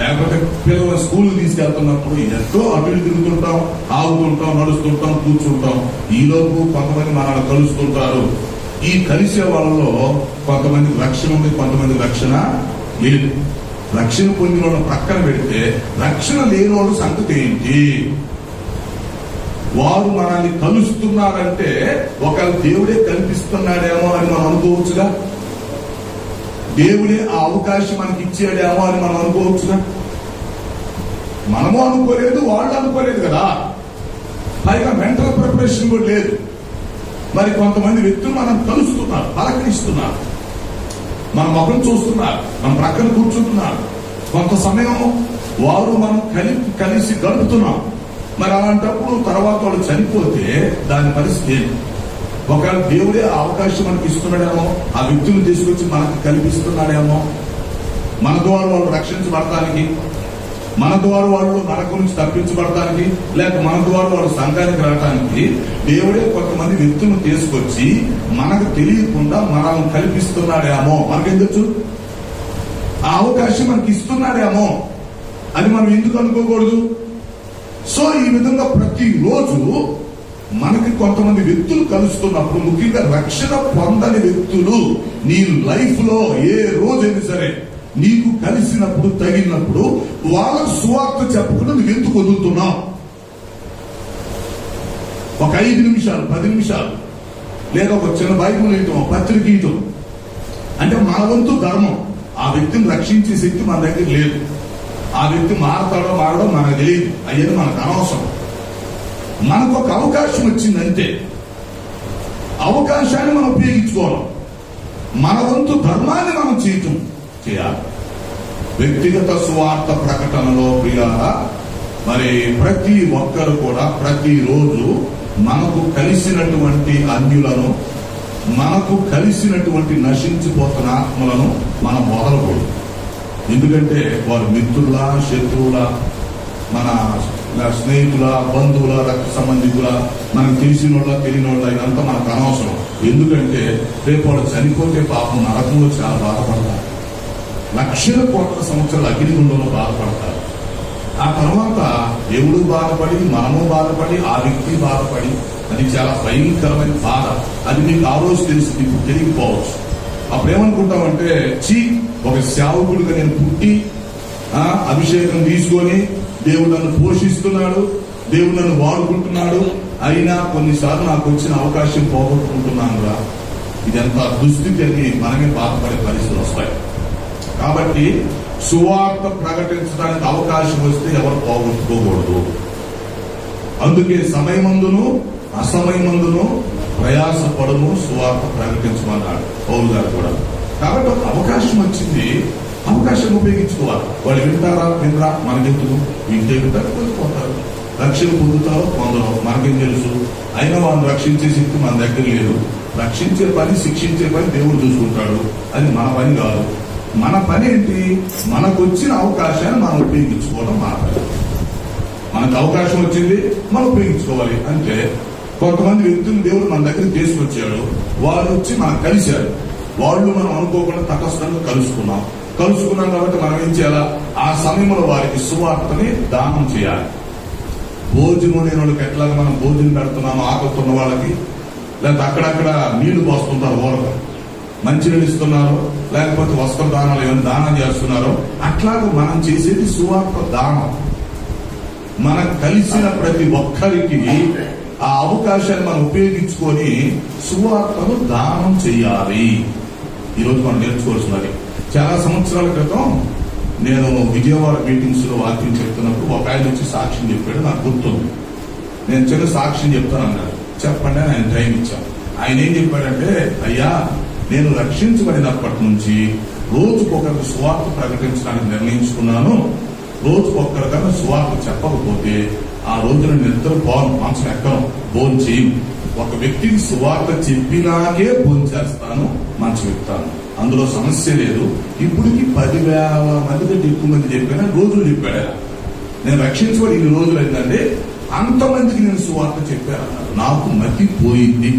లేకపోతే పిల్లల స్కూల్ తీసుకెళ్తున్నప్పుడు ఎంతో అటు తిరుగుతుంటాం, ఆగుతుంటాం, నడుస్తుంటాం, కూర్చుంటాం. ఈలోపు కొంతమంది మనల్ని కలుస్తుంటారు. ఈ కలిసే వాళ్ళలో కొంతమంది రక్షణ ఉంది, కొంతమంది రక్షణ లేదు. రక్షణ పొందిన వాళ్ళని ప్రక్కన పెడితే రక్షణ లేని వాళ్ళ సంగతి ఏంటి? వారు మనల్ని కలుస్తున్నారంటే ఒకవేళ దేవుడే కల్పిస్తున్నాడేమో అని మనం అనుకోవచ్చుగా. దేవుడే ఆ అవకాశం మనకి ఇచ్చాడేమో అని మనం అనుకోవచ్చుగా. మనము అనుకోలేదు, వాళ్ళు అనుకోలేదు కదా. పైగా మెంటల్ ప్రిపరేషన్ కూడా లేదు. మరి కొంతమంది వ్యక్తులు మనం కలుస్తున్నారు, పలకరిస్తున్నారు, మన ముఖం చూస్తున్నారు, మన ప్రక్కన కూర్చుంటున్నారు. కొంత సమయం వారు మనం కలిసి గడుపుతున్నాం. మరి అలాంటప్పుడు తర్వాత వాళ్ళు చనిపోతే దాని పరిస్థితి ఏంటి? ఒకవేళ దేవుడే ఆ అవకాశం మనకి ఇస్తున్నాడేమో, ఆ వ్యక్తులు తీసుకొచ్చి మనకు కల్పిస్తున్నాడేమో, మన ద్వారా వాళ్ళు రక్షించబడటానికి, మన ద్వారా వాళ్ళు నరకం నుంచి తప్పించబడటానికి, లేక మన ద్వారా వాళ్ళు సంఘానికి రావడానికి దేవుడే కొంతమంది వ్యక్తులను తీసుకొచ్చి మనకు తెలియకుండా మనల్ని కల్పిస్తున్నాడేమో. మనకేం తెలుసు? ఆ అవకాశం మనకి ఇస్తున్నాడేమో అని మనం ఎందుకు అనుకోకూడదు? సో ఈ విధంగా ప్రతిరోజు మనకి కొంతమంది వ్యక్తులు కలుస్తున్నప్పుడు, ముఖ్యంగా రక్షణ పొందని వ్యక్తులు నీ లైఫ్ లో ఏ రోజైనా సరే నీకు కలిసినప్పుడు, తగినప్పుడు వాళ్ళకు సువార్త చెప్పకుండా నువ్వు ఎందుకు వదులుతున్నావు? ఒక 5 నిమిషాలు, 10 నిమిషాలు లేదా ఒక చిన్న బైబుల్ ఇవ్వటం, పత్రిక ఇవ్వటం, అంటే మన వంతు ధర్మం. ఆ వ్యక్తిని రక్షించే శక్తి మన దగ్గర లేదు. ఆ వ్యక్తి మారతాడో మారడో మనకు తెలియదు, అయ్యేది మనకు అనవసరం. మనకు ఒక అవకాశం వచ్చిందంటే అవకాశాన్ని మనం ఉపయోగించుకోవాలి. మన వంతు ధర్మాన్ని మనం చేయాలి. వ్యక్తిగత సువార్త ప్రకటనలో ప్రియులారా, మరి ప్రతి ఒక్కరు కూడా ప్రతిరోజు మనకు కలిసినటువంటి అన్యులను, మనకు కలిసినటువంటి నశించిపోతున్న ఆత్మలను మనం మొదలకూడదు. ఎందుకంటే వారు మిత్రుల, శత్రువుల, మన స్నేహితుల, బంధువుల, రక్త సంబంధికుల, మనకు తెలిసిన వాళ్ళ, తెలియని వాళ్ళ, ఇదంతా మనకు అనవసరం. ఎందుకంటే రేపు వాళ్ళు చనిపోతే పాపం నరకంలో చాలా బాధపడతారు. లక్షల కోట్ల సంవత్సరాల అగ్నిగుండంలో బాధపడతారు. ఆ తర్వాత దేవుడు బాధపడి, మనము బాధపడి, ఆ వ్యక్తి బాధపడి, అది చాలా భయంకరమైన బాధ. అది మీకు ఆ రోజు తెలిసి ఇప్పుడు తెలియకపోవచ్చు. అప్పుడేమనుకుంటామంటే, ఒక సేవకుడిగా నేను పుట్టి అభిషేకం తీసుకొని దేవుడు నన్ను పోషిస్తున్నాడు, దేవుడు నన్ను వాడుకుంటున్నాడు, అయినా కొన్నిసార్లు నాకు వచ్చిన అవకాశం పోగొట్టుకుంటున్నాను. ఇదంతా దుస్థితి అని మనమే బాధపడే పరిస్థితులు వస్తాయి. కాబట్టి సువార్త ప్రకటించడానికి అవకాశం వస్తే ఎవరు పోగొట్టుకోకూడదు. అందుకే సమయమందును అసమయమందును ప్రయాసపడము, సువార్త ప్రకటించమన్నాడు పౌలు గారు కూడా. కాబట్టి ఒక అవకాశం వచ్చింది, అవకాశం ఉపయోగించుకోవాలి. వాళ్ళు వినరా మనకెందుకు, వింటే వింటారు, పొందుకుంటారు. రక్షణ పొందుతారో పొందరో మనకేం తెలుసు. అయినా వాళ్ళని రక్షించే శక్తి మన దగ్గర లేదు. రక్షించే పని, శిక్షించే పని దేవుడు చూసుకుంటాడు. అది మన పని కాదు. మన పని ఏంటి? మనకు వచ్చిన అవకాశాన్ని మనం ఉపయోగించుకోవడం మన పని. మనకు అవకాశం వచ్చింది, మనం ఉపయోగించుకోవాలి. అంటే కొంతమంది వ్యక్తులు దేవుడు మన దగ్గరికి తీసుకొచ్చాడు, వాళ్ళు వచ్చి మనకు కలిశారు. వాళ్ళు మనం అనుకోకుండా తటస్థంగా కలుసుకున్నాం కాబట్టి మనం ఏం చేయాలా? ఆ సమయంలో వారికి సువార్తని దానం చేయాలి. భోజనం లేని వాళ్ళకి ఎట్లాగా మనం భోజనం పెడుతున్నాము ఆకలితున్న వాళ్ళకి, లేకపోతే అక్కడక్కడ నీళ్లు పోస్తుంటారు, ఊరకు మంచినీళ్ళు ఇస్తున్నారు, లేకపోతే వస్త్ర దానాలు ఏమైనా దానం చేస్తున్నారో, అట్లాగా మనం చేసేది సువార్త దానం. మనకు కలిసిన ప్రతి ఒక్కరికి ఆ అవకాశాన్ని మనం ఉపయోగించుకొని సువార్తను దానం చేయాలి. ఈరోజు మనం నేర్చుకోవాల్సినది. చాలా సంవత్సరాల క్రితం నేను విజయవాడ మీటింగ్స్ లో వాక్యం చెప్తున్నప్పుడు ఒక ఆయన వచ్చి సాక్ష్యం చెప్పాడు, నాకు గుర్తుంది. నేను చిన్న సాక్ష్యం చెప్తాను అన్నాడు. చెప్పండి అని ఆయన టైం ఇచ్చాను. ఆయన ఏం చెప్పాడంటే, అయ్యా నేను రక్షించబడినప్పటి నుంచి రోజుకొకరికి సువార్త ప్రకటించడానికి నిర్ణయించుకున్నాను. రోజుకొక్కరికన్నా సువార్త చెప్పకపోతే ఆ రోజున నిద్ర పోను, మనసు ఎక్కను, భోజనం చేయను. ఒక వ్యక్తికి సువార్త చెప్పినాకే భోజనం చేస్తాను, మంచి చెప్తాను, అందులో సమస్య లేదు. ఇప్పటికి 10,000 మంది కంటే ఎక్కువ మంది చెప్పాను, రోజులు చెప్పాడు. నేను రక్షించబడి ఇన్ని రోజులు అయిందంటే అంతమందికి నేను సువార్త చెప్పాను అన్నాడు. నాకు మతిపోయింది.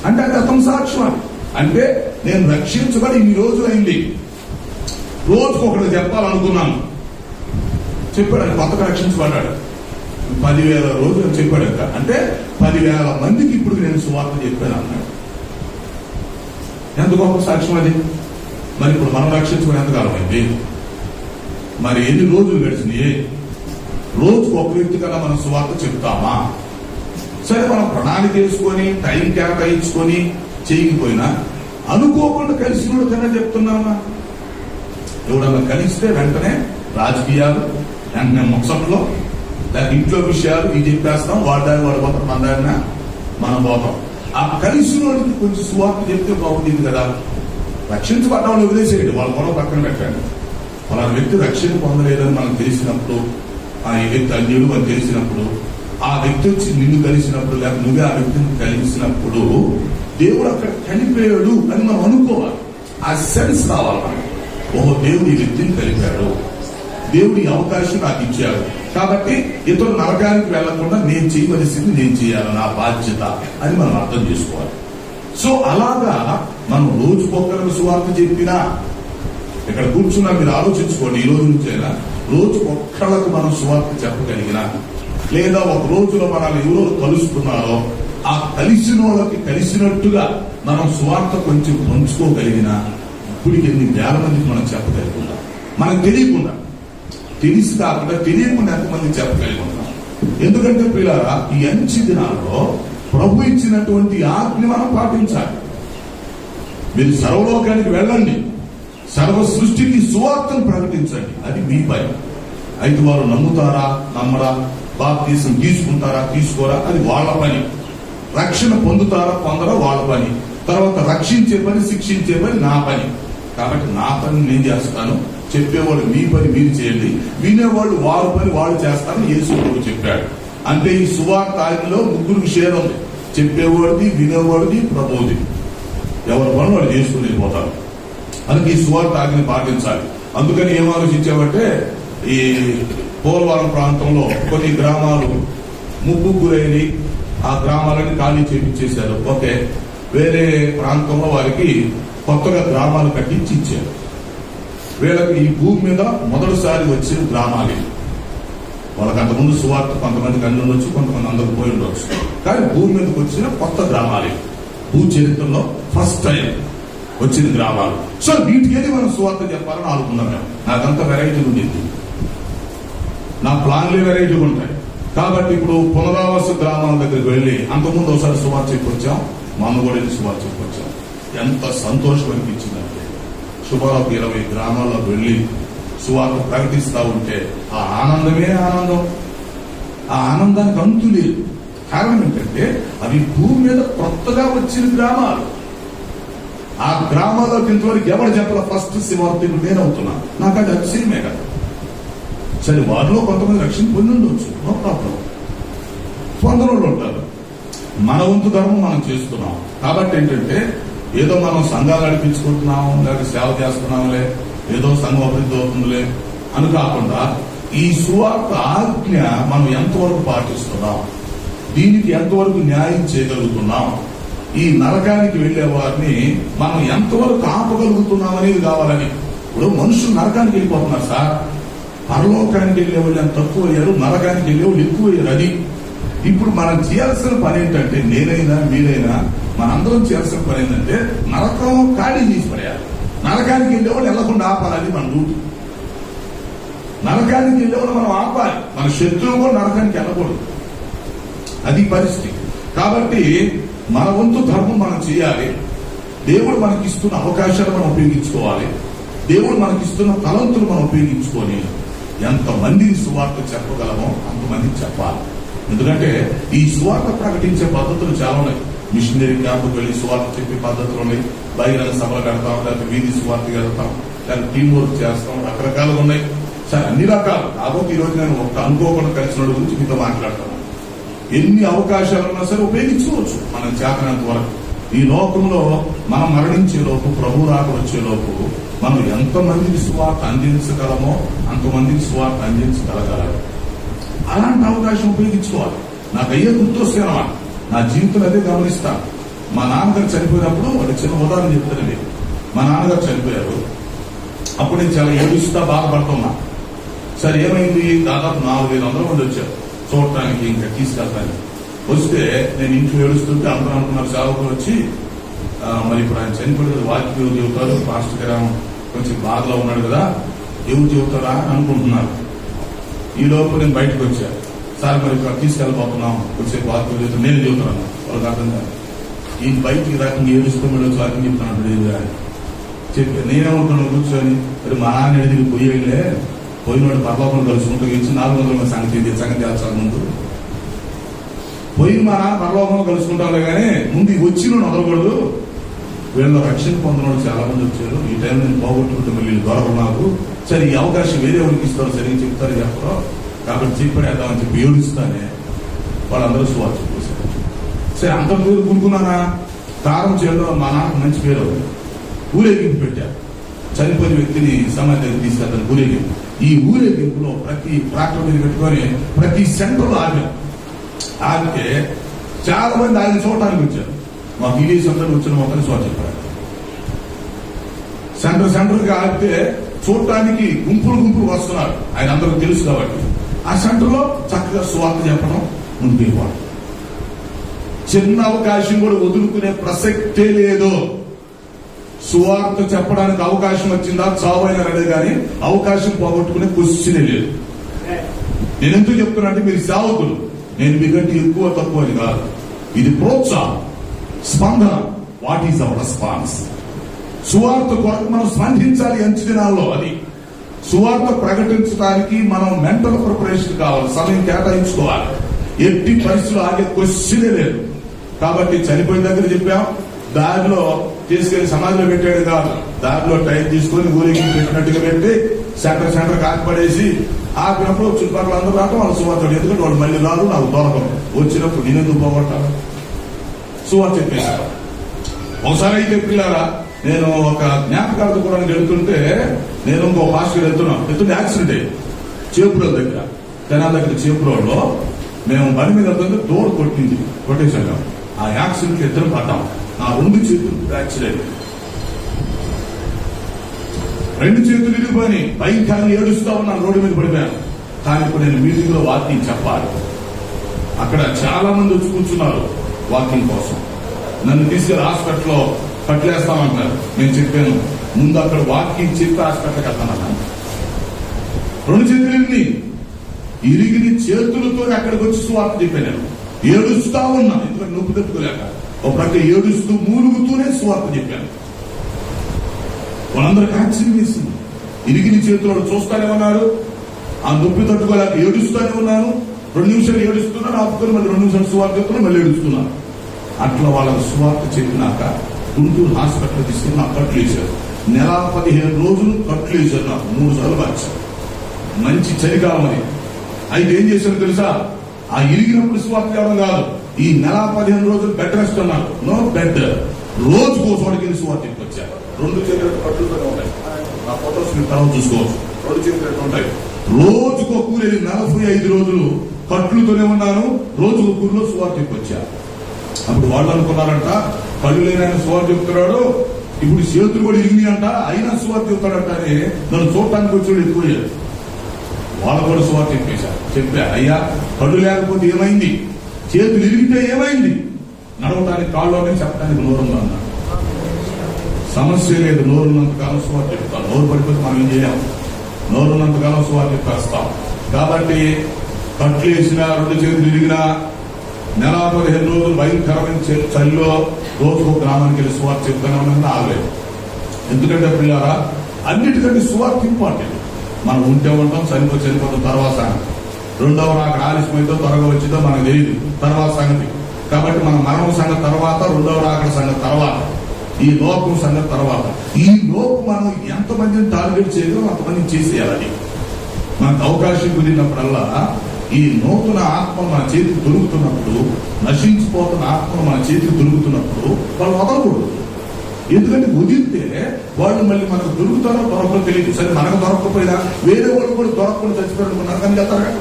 అంటే అది అతని సాక్ష్యం. అంటే నేను రక్షించబడి ఇన్ని రోజులు అయింది, రోజుకొకటి చెప్పాలనుకున్నాను. చెప్పాడు, ఆయన కొత్తగా రక్షించబడ్డాడు. 10,000 రోజులు చెప్పాడు. అంటే 10,000 మందికి ఇప్పుడు నేను సువార్త చెప్పాను అన్నాడు. ఎంత గొప్ప సాక్ష్యం అది. మరి ఇప్పుడు మనం రక్షించుకుని ఎంతకాలం అయింది? మరి ఎన్ని రోజులు గడిచినాయి? రోజుకు ఒక వ్యక్తి కన్నా మనం సువార్త చెప్తామా? సరే, మనం ప్రణాళిక వేసుకొని టైం కేటాయించుకొని చేయకపోయినా అనుకోకుండా కలిసిన కన్నా చెప్తున్నామా? ఎవడన్నా కలిస్తే వెంటనే రాజకీయాలు, వెంటనే ముచ్చట్లో, లేక ఇంట్లో విషయాలు ఇవి చెప్పేస్తాం. వాడారి వాడు పోతాం, మన దారిన మనం పోతాం. ఆ కలిసిన వాడికి కొంచెం సువార్త చెప్తే బాగుంటుంది కదా. రక్షించబడ్డ వాళ్ళు వదిలేసేయండి, వాళ్ళ గొడవ పక్కన పెట్టండి. వాళ్ళ వ్యక్తి రక్షణ పొందలేదని మనకు తెలిసినప్పుడు, ఈ వ్యక్తి అన్యుడు అని తెలిసినప్పుడు, ఆ వ్యక్తి వచ్చి నిన్ను కలిసినప్పుడు, లేక నువ్వే ఆ వ్యక్తిని కలిసినప్పుడు దేవుడు అక్కడ కలిపాడు అని మనం అనుకోవాలి. ఆ సెన్స్ రావాలి మనకి. ఓహో, దేవుడు ఈ వ్యక్తిని కలిపాడు, దేవుడు ఈ అవకాశం నాకు ఇచ్చాడు, కాబట్టి ఇతరులు నరకానికి వెళ్లకుండా నేను చేయవలసింది నేను చేయాలి, నా బాధ్యత అని మనం అర్థం చేసుకోవాలి. సో అలాగా మనం రోజుకొక్కరికి సువార్త చెప్పినా, ఇక్కడ కూర్చున్నా మీరు ఆలోచించుకోండి, ఈ రోజు నుంచైనా రోజుకొక్కళ్ళకు మనం సువార్త చెప్పగలిగినా, లేదా ఒక రోజులో మనల్ని ఎవరో కలుస్తున్నారో ఆ కలిసిన వాళ్ళకి కలిసినట్టుగా మనం సువార్త కొంచెం పంచుకోగలిగినా, ఇప్పటికి ఎన్ని వేల మందికి మనం చెప్పగలుగుతాం. మనకు తెలియకుండా, తెలిసి కాకుండా తెలియకుండా ఎంతమంది చెప్పగలుగుతాం. ఎందుకంటే పిల్లరా, ఈ అంచి దినాల్లో ప్రభు ఇచ్చినటువంటి ఆజ్ఞ మనం పాటించాలి. మీరు సర్వలోకానికి వెళ్ళండి, సర్వ సృష్టికి సువార్తను ప్రకటించండి, అది మీ పని. అయితే వారు నమ్ముతారా నమ్మరా, బాప్తీసం తీసుకుంటారా తీసుకోరా, అది వాళ్ళ పని. రక్షణ పొందుతారా పొందరా వాళ్ళ పని. తర్వాత రక్షించే పని శిక్షించే పని నా పని. కాబట్టి నా పని నేను చేస్తాను, చెప్పేవాళ్ళు మీ పని మీరు చేయండి, వినేవాళ్ళు వారి పని వాళ్ళు చేస్తారని యేసు ప్రభు చెప్పాడు. అంటే ఈ సువార్త ఆజ్ఞలో ముగ్గురు విషయాలు ఉంది: చెప్పేవాడిది, వినేవాడిది, ప్రభువుది. ఎవరి పని వాళ్ళు చేసుకుని వెళ్ళిపోతారు. అందుకే ఈ సువార్త ఆజ్ఞని పాటించాలి. అందుకని ఏం ఆలోచించామంటే, ఈ పోలవరం ప్రాంతంలో కొన్ని గ్రామాలు ముప్పు గురైనవి, ఆ గ్రామాలని ఖాళీ చేయించేశారు. ఓకే, వేరే ప్రాంతంలో వారికి కొత్తగా గ్రామాలు కట్టించి ఇచ్చారు. వీళ్ళకి ఈ భూమి మీద మొదటిసారి వచ్చిన గ్రామాలు. వాళ్ళకి అంతకుముందు సువార్త కొంతమందికి అన్ని ఉండొచ్చు, కొంతమంది అందరూ పోయి ఉండొచ్చు. కానీ భూమి మీదకి వచ్చిన కొత్త గ్రామాలు, భూ చరిత్రలో ఫస్ట్ టైం వచ్చిన గ్రామాలు. సో వీటికి ఏది మనం సువార్త చెప్పాలని అనుకున్నాం మేము. నాకంతా వెరైటీ ఉండేది, నా ప్లాన్లే వెరైటీగా ఉంటాయి. కాబట్టి ఇప్పుడు పునరావాస గ్రామాల దగ్గరికి వెళ్ళి అంతకుముందు ఒకసారి సువార్త చెప్పొచ్చాం, మొన్న కూడా సువార్త చెప్పొచ్చాం. ఎంత సంతోషం అనిపించిందంటే, సుమారు 20 గ్రామాల్లోకి వెళ్ళి సువార్త ప్రకటిస్తా ఉంటే ఆ ఆనందమే ఆనందం. ఆ ఆనందానికి అంతు లేదు. కారణం ఏంటంటే అవి భూమి మీద కొత్తగా వచ్చిన గ్రామాలు. ఆ గ్రామాల్లోకి ఇంతవరకు ఎవరు చెప్పాల, ఫస్ట్ శివార్తను నేనవుతున్నా. నాకు అది అతిశయమే కదా. సరే, వారిలో కొంతమంది రక్షణ పొంది ఉండొచ్చు, నో ప్రాబ్లం, పొందనోళ్ళు ఉంటారు. మన వంతు ధర్మం మనం చేస్తున్నాం. కాబట్టి ఏంటంటే ఏదో మనం సంఘాలు నడిపించుకుంటున్నాం, లేకపోతే సేవ చేస్తున్నాంలే, ఏదో సంఘం అభివృద్ధి అవుతుందిలే అని కాకుండా ఈ సువార్త ఆజ్ఞ మనం ఎంతవరకు పాటిస్తున్నాం, దీనికి ఎంతవరకు న్యాయం చేయగలుగుతున్నాం, ఈ నరకానికి వెళ్లే వారిని మనం ఎంతవరకు ఆపగలుగుతున్నాం అనేది కావాలని. ఇప్పుడు మనుషులు నరకానికి వెళ్ళిపోతున్నారు సార్, పరలోకానికి వెళ్లే వాళ్ళు ఎంత తక్కువ అయ్యారు, నరకానికి వెళ్లే వాళ్ళు ఎక్కువ అయ్యారు. అది ఇప్పుడు మనం చేయాల్సిన పని ఏంటంటే, నేనైనా మీరైనా మనందరం చేయాల్సిన పని ఏంటంటే నరకం ఖాళీ చేసి పడేయాలి. నరకానికి వెళ్ళేవాళ్ళు వెళ్లకుండా ఆపాలి మన డ్యూటీ. నరకానికి వెళ్ళేవాళ్ళు మనం ఆపాలి. మన శత్రువు కూడా నరకానికి వెళ్ళకూడదు, అది పరిస్థితి. కాబట్టి మన వంతు ధర్మం మనం చేయాలి. దేవుడు మనకి ఇస్తున్న అవకాశాలు మనం ఉపయోగించుకోవాలి. దేవుడు మనకి ఇస్తున్న తలంతులు మనం ఉపయోగించుకొని ఎంతమందికి సువార్త చెప్పగలమో అంతమందికి చెప్పాలి. ఎందుకంటే ఈ సువార్త ప్రకటించే పద్ధతులు చాలా ఉన్నాయి. మిషనరీ క్యాంపుకి వెళ్ళి సువార్త చెప్పే పద్ధతులు ఉన్నాయి. బహిరంగ సభలు పెడతాం, లేకపోతే వీధి సువార్త వెళ్తాం, లేకపోతే టీం వర్క్ చేస్తాం, రకరకాలుగా ఉన్నాయి. సరే, అన్ని రకాలు. కాబట్టి ఈరోజు నేను ఒక అనుకోకుండా కలిసిన గురించి మీతో మాట్లాడతాను. ఎన్ని అవకాశాలు ఉన్నా సరే ఉపయోగించుకోవచ్చు మనం చేతనంత వరకు. ఈ లోకంలో మనం మరణించే లోపు, ప్రభు రాక వచ్చే లోపు మనం ఎంతమందికి సువార్త అందించగలమో అంతమందికి సువార్త అందించగలగాలి. అలాంటి అవకాశం ఉపయోగించుకోవాలి. నాకు అయ్యే గుర్తొస్తేనమాట, నా జీవితంలో అదే గమనిస్తాను. మా నాన్నగారు చనిపోయినప్పుడు ఒక చిన్న ఉదాహరణ చెప్తానండి. మా నాన్నగారు చనిపోయారు. అప్పుడు నేను చాలా ఏడుస్తా బాధపడుతున్నా. సరే, ఏమైంది, దాదాపు 4,500 మంది వచ్చారు చూడటానికి, ఇంకా తీసుకెళ్తాను. వస్తే నేను ఇంట్లో ఏడుస్తుంటే అందరూ అనుకున్నారు, సేవకులు వచ్చి మరి ఇప్పుడు ఆయన చనిపోయి వాక్యం ఎవరు చెబుతారు, పాస్టర్ గారు కొంచెం బాధలో ఉన్నాడు కదా, ఎవరు చెబుతారా అని అనుకుంటున్నారు. ఈ లోపు నేను బయటకు వచ్చా. సార్, మరి ఇక్కడ తీసుకెళ్ళిపోతున్నాం, వచ్చే వాక్యం చెబుతాను, నేను చెబుతున్నాను. వాళ్ళకి అర్థం కాదు. ఈ బయటికి రాకుండా ఏడుచుకోమని వచ్చి వాక్యం చెప్తున్నాను చెప్పి నేనేమంటున్నాను కూర్చొని, మరి మా నాన్న ఎదిగి పోయేలే, పోయినోడు పర్లోకం కలుసుకుంటూ ఇచ్చి 400 మంది సంగతి చేస్తాను. ముందు పోయి మా నాన్న పరలోకంలో కలుసుకుంటాంలే, కానీ ముందు వచ్చిన వదలకూడదు. వీళ్ళ రక్షణ పొందినోడు చాలా మంది వచ్చారు. ఈ టైం నేను పోగొట్టుకుంటే మళ్ళీ దొరకరు నాకు. సరే, ఈ అవకాశం వేరే ఎవరికి ఇస్తారు, సరిగ్గా చెప్తారు చెప్పరు, కాబట్టి చెప్పడేద్దామని చెప్పి ఏడుస్తానే వాళ్ళందరూ సువార్త చెప్పేశారు. సరే, అంత పేరు కూరుకున్నానా, కారం చేయడం మా నాన్నకు మంచి పేరు. ఊరేగింపు పెట్టారు, చనిపోయిన వ్యక్తిని సమాధి దగ్గర తీసుకెళ్తారు ఊరేగింపు. ఈ ఊరేగింపులో ప్రతి ట్రాక్టర్ మీద పెట్టుకొని ప్రతి సెంటర్లో ఆగితే చాలా మంది ఆయన చూడటానికి వచ్చారు. మాకు ఈ సెంటర్ వచ్చిన మొత్తం సువార్త చెప్పారు. సెంటర్కి ఆగితే చూడటానికి గుంపులు వస్తున్నారు. ఆయన అందరూ తెలుసు కాబట్టి ఆ సెంటర్లో చక్కగా సువార్త చెప్పడం ముందుకెళ్ళిపోవడం. చిన్న అవకాశం కూడా వదులుకునే ప్రసక్తే లేదు. సువార్త చెప్పడానికి అవకాశం వచ్చిందా చావైనా రెడీ, కానీ అవకాశం పోగొట్టుకునే క్వశ్చనే లేదు. నేను ఎందుకు చెప్తున్నా అంటే, మీరు సేవకులు, నేను మీకంటే ఎక్కువ తక్కువ అని కాదు. ఇది ప్రోత్సాహం, స్పందన. What is our response? సువార్త కొరకు మనం స్పందించాలి. అంచు దినాల్లో అది సువార్త ప్రకటించడానికి మనం మెంటల్ ప్రిపరేషన్ కావాలి, సమయం కేటాయించుకోవాలి. ఎట్టి పరిస్థితులు ఆగే క్వశ్చనే లేదు. కాబట్టి చనిపోయిన దగ్గర చెప్పాం, దారిలో తీసుకెళ్లి సమాధిలో పెట్టాడు కాదు, దారిలో టైం తీసుకొని ఊరికి పెట్టినట్టుగా పెట్టి సెంటర్ కాకపడేసి ఆపినప్పుడు చుట్టుపక్కల అందరూ రావడం వాళ్ళు సువార్తడు. ఎందుకంటే వాళ్ళు మళ్ళీ రాదు, నాకు దొరకం. వచ్చినప్పుడు నేనెందుకు పోగొట్టాలి? సువార్త చెప్పేశారు. ఒకసారి అయితే పిల్లారా, నేను ఒక జ్ఞాపకార్థ కూడా వెళ్తుంటే, నేను ఇంకో పాస్టర్ వెళ్తుంటే యాక్సిడెంట్ అయ్యింది చేపురోడ్ దగ్గర, తెనాల దగ్గర చేపురోడ్లో. మేము బండి మీద వెళ్తుంటే డోర్ కొట్టేశాను. ఆ యాక్సిడెంట్ ఇద్దరు పడ్డాం. నా 2 చేతులు ఫ్రాక్చర్ అయ్యింది, 2 చేతులు ఇరిగిపోయి భయంకరంగా ఏడుస్తా ఉన్నాను, రోడ్డు మీద పడిపోయాను. కానీ ఇప్పుడు నేను మీటింగ్ లో వాకింగ్ చెప్పాలి. అక్కడ చాలా మంది వచ్చి కూర్చున్నారు వాకింగ్ కోసం. నన్ను తీసుకెళ్లి హాస్పిటల్లో కట్లేస్తామంటున్నారు. నేను చెప్పాను, ముందు అక్కడ వాకింగ్ చెప్పి హాస్పిటల్కి వెళ్తానన్నాను. 2 చేతులు ఇరిగిన చేతులతో అక్కడికి వచ్చి సువార్త చెప్పాను. నేను ఏడుస్తా ఉన్నా, ఎందుకంటే నొప్పి తట్టుకోలేక. ఒక ప్రక్క ఏడుస్తూ మూలుగుతూనే సువార్త చెప్పాను. వాళ్ళందరికీ ఆశ్చర్యం వేసింది. ఇరిగిన చేతులు చూస్తానే ఉన్నారు, ఆ నొప్పి తట్టుకోలేక ఏడుస్తానే ఉన్నాను. 2 నిమిషాలు ఏడుస్తున్నాను, ఆపుకొని మళ్ళీ 2 నిమిషాలు సువార్త చెప్తున్నా, మళ్ళీ ఏడుస్తున్నాను. అట్లా వాళ్ళకి సువార్త చెప్పినాక గుంటూరు హాస్పిటల్ తీసుకుని నాకు కట్లు వేశారు. నెల 15 రోజులు కట్లు వేశారు. నాకు 3 సార్లు వచ్చారు. మంచి చలికాలం అది. అయితే ఏం చేశారు తెలుసా? ఆ ఇరిగినప్పుడు సువార్త చేయడం కాదు, ఈ నెల 15 రోజులు బెడ్ రెస్ట్ అన్నారు. నో బెడ్, రోజుకో చోటకి సువార్త వచ్చారు. 2 చేతులు కట్టుతూనే ఉంటాయి. ఆ ఫోటోస్ మీరు తర్వాత చూసుకోవచ్చు. 2 చేతులు ఉంటాయి. రోజుకో కూలి 45 రోజులు కట్లుతోనే ఉన్నాను. రోజుకో కూరిలో సువార్త వచ్చారు. అప్పుడు వాళ్ళు అనుకున్నారంట, కళ్ళు లేని సువార్త చెప్తున్నాడు, ఇప్పుడు చేతులు కూడా ఇరిగి అంట, అయినా సువార్త చెప్తాడంట అని నన్ను చూడటానికి వచ్చి ఎత్తుకోయారు. వాళ్ళు కూడా సువార్త చెప్పేశారు. చెప్పా, అయ్యా కళ్ళు లేకపోతే ఏమైంది, చేతులు ఇరిగితే ఏమైంది, నడవటానికి కాళ్ళలోనే చెప్పడానికి నోరుందా అన్నాడు. సమస్య లేదు, నోరున్నంతకాలం సువార్త చెప్తాం. నోరు పడిపోతే మనం ఏం చేయాం? నోరున్నంతకాలం సువార్త చెప్పేస్తాం. కాబట్టి కట్లు వేసినా 2 చేతులు ఇరిగినా నెల 15 రోజులు భయంకరమైన చలిలో రోజుకు గ్రామానికి వెళ్ళి సువార్త చెప్తానే ఉన్నది ఆగలేదు. ఎందుకంటే పిల్లారా, అన్నిటికంటే సువార్త ఇంపార్టెంట్. మనం ఉంటే ఉంటాం, చనిపోతాం, తర్వాత సంగతి. 2వ రాకడ ఆలస్యమైతే త్వరగా వచ్చిందో మనకు తెలియదు, తర్వాత సంగతి. కాబట్టి మన మరణం సంగతి తర్వాత, 2వ రాకడ సంగతి తర్వాత, ఈ లోకం సంగతి తర్వాత. ఈ లోకం మనం ఎంతమందిని టార్గెట్ చేయగలం అంతమందిని చేసేయాలని మనకు అవకాశం కుదిరినప్పుడల్లా ఈ నూతన ఆత్మ మన చేతికి దొరుకుతున్నప్పుడు, నశించిపోతున్న ఆత్మ మన చేతికి దొరుకుతున్నప్పుడు వాళ్ళు వదలకూడదు. ఎందుకంటే వదిలితే వాళ్ళు మళ్ళీ మనకు దొరుకుతారో దొరకలో తెలియదు. సరే, మనకు దొరకకపోయినా వేరే వాళ్ళు కూడా దొరకకుండా చచ్చిపోయారు కానీ చెప్తారా?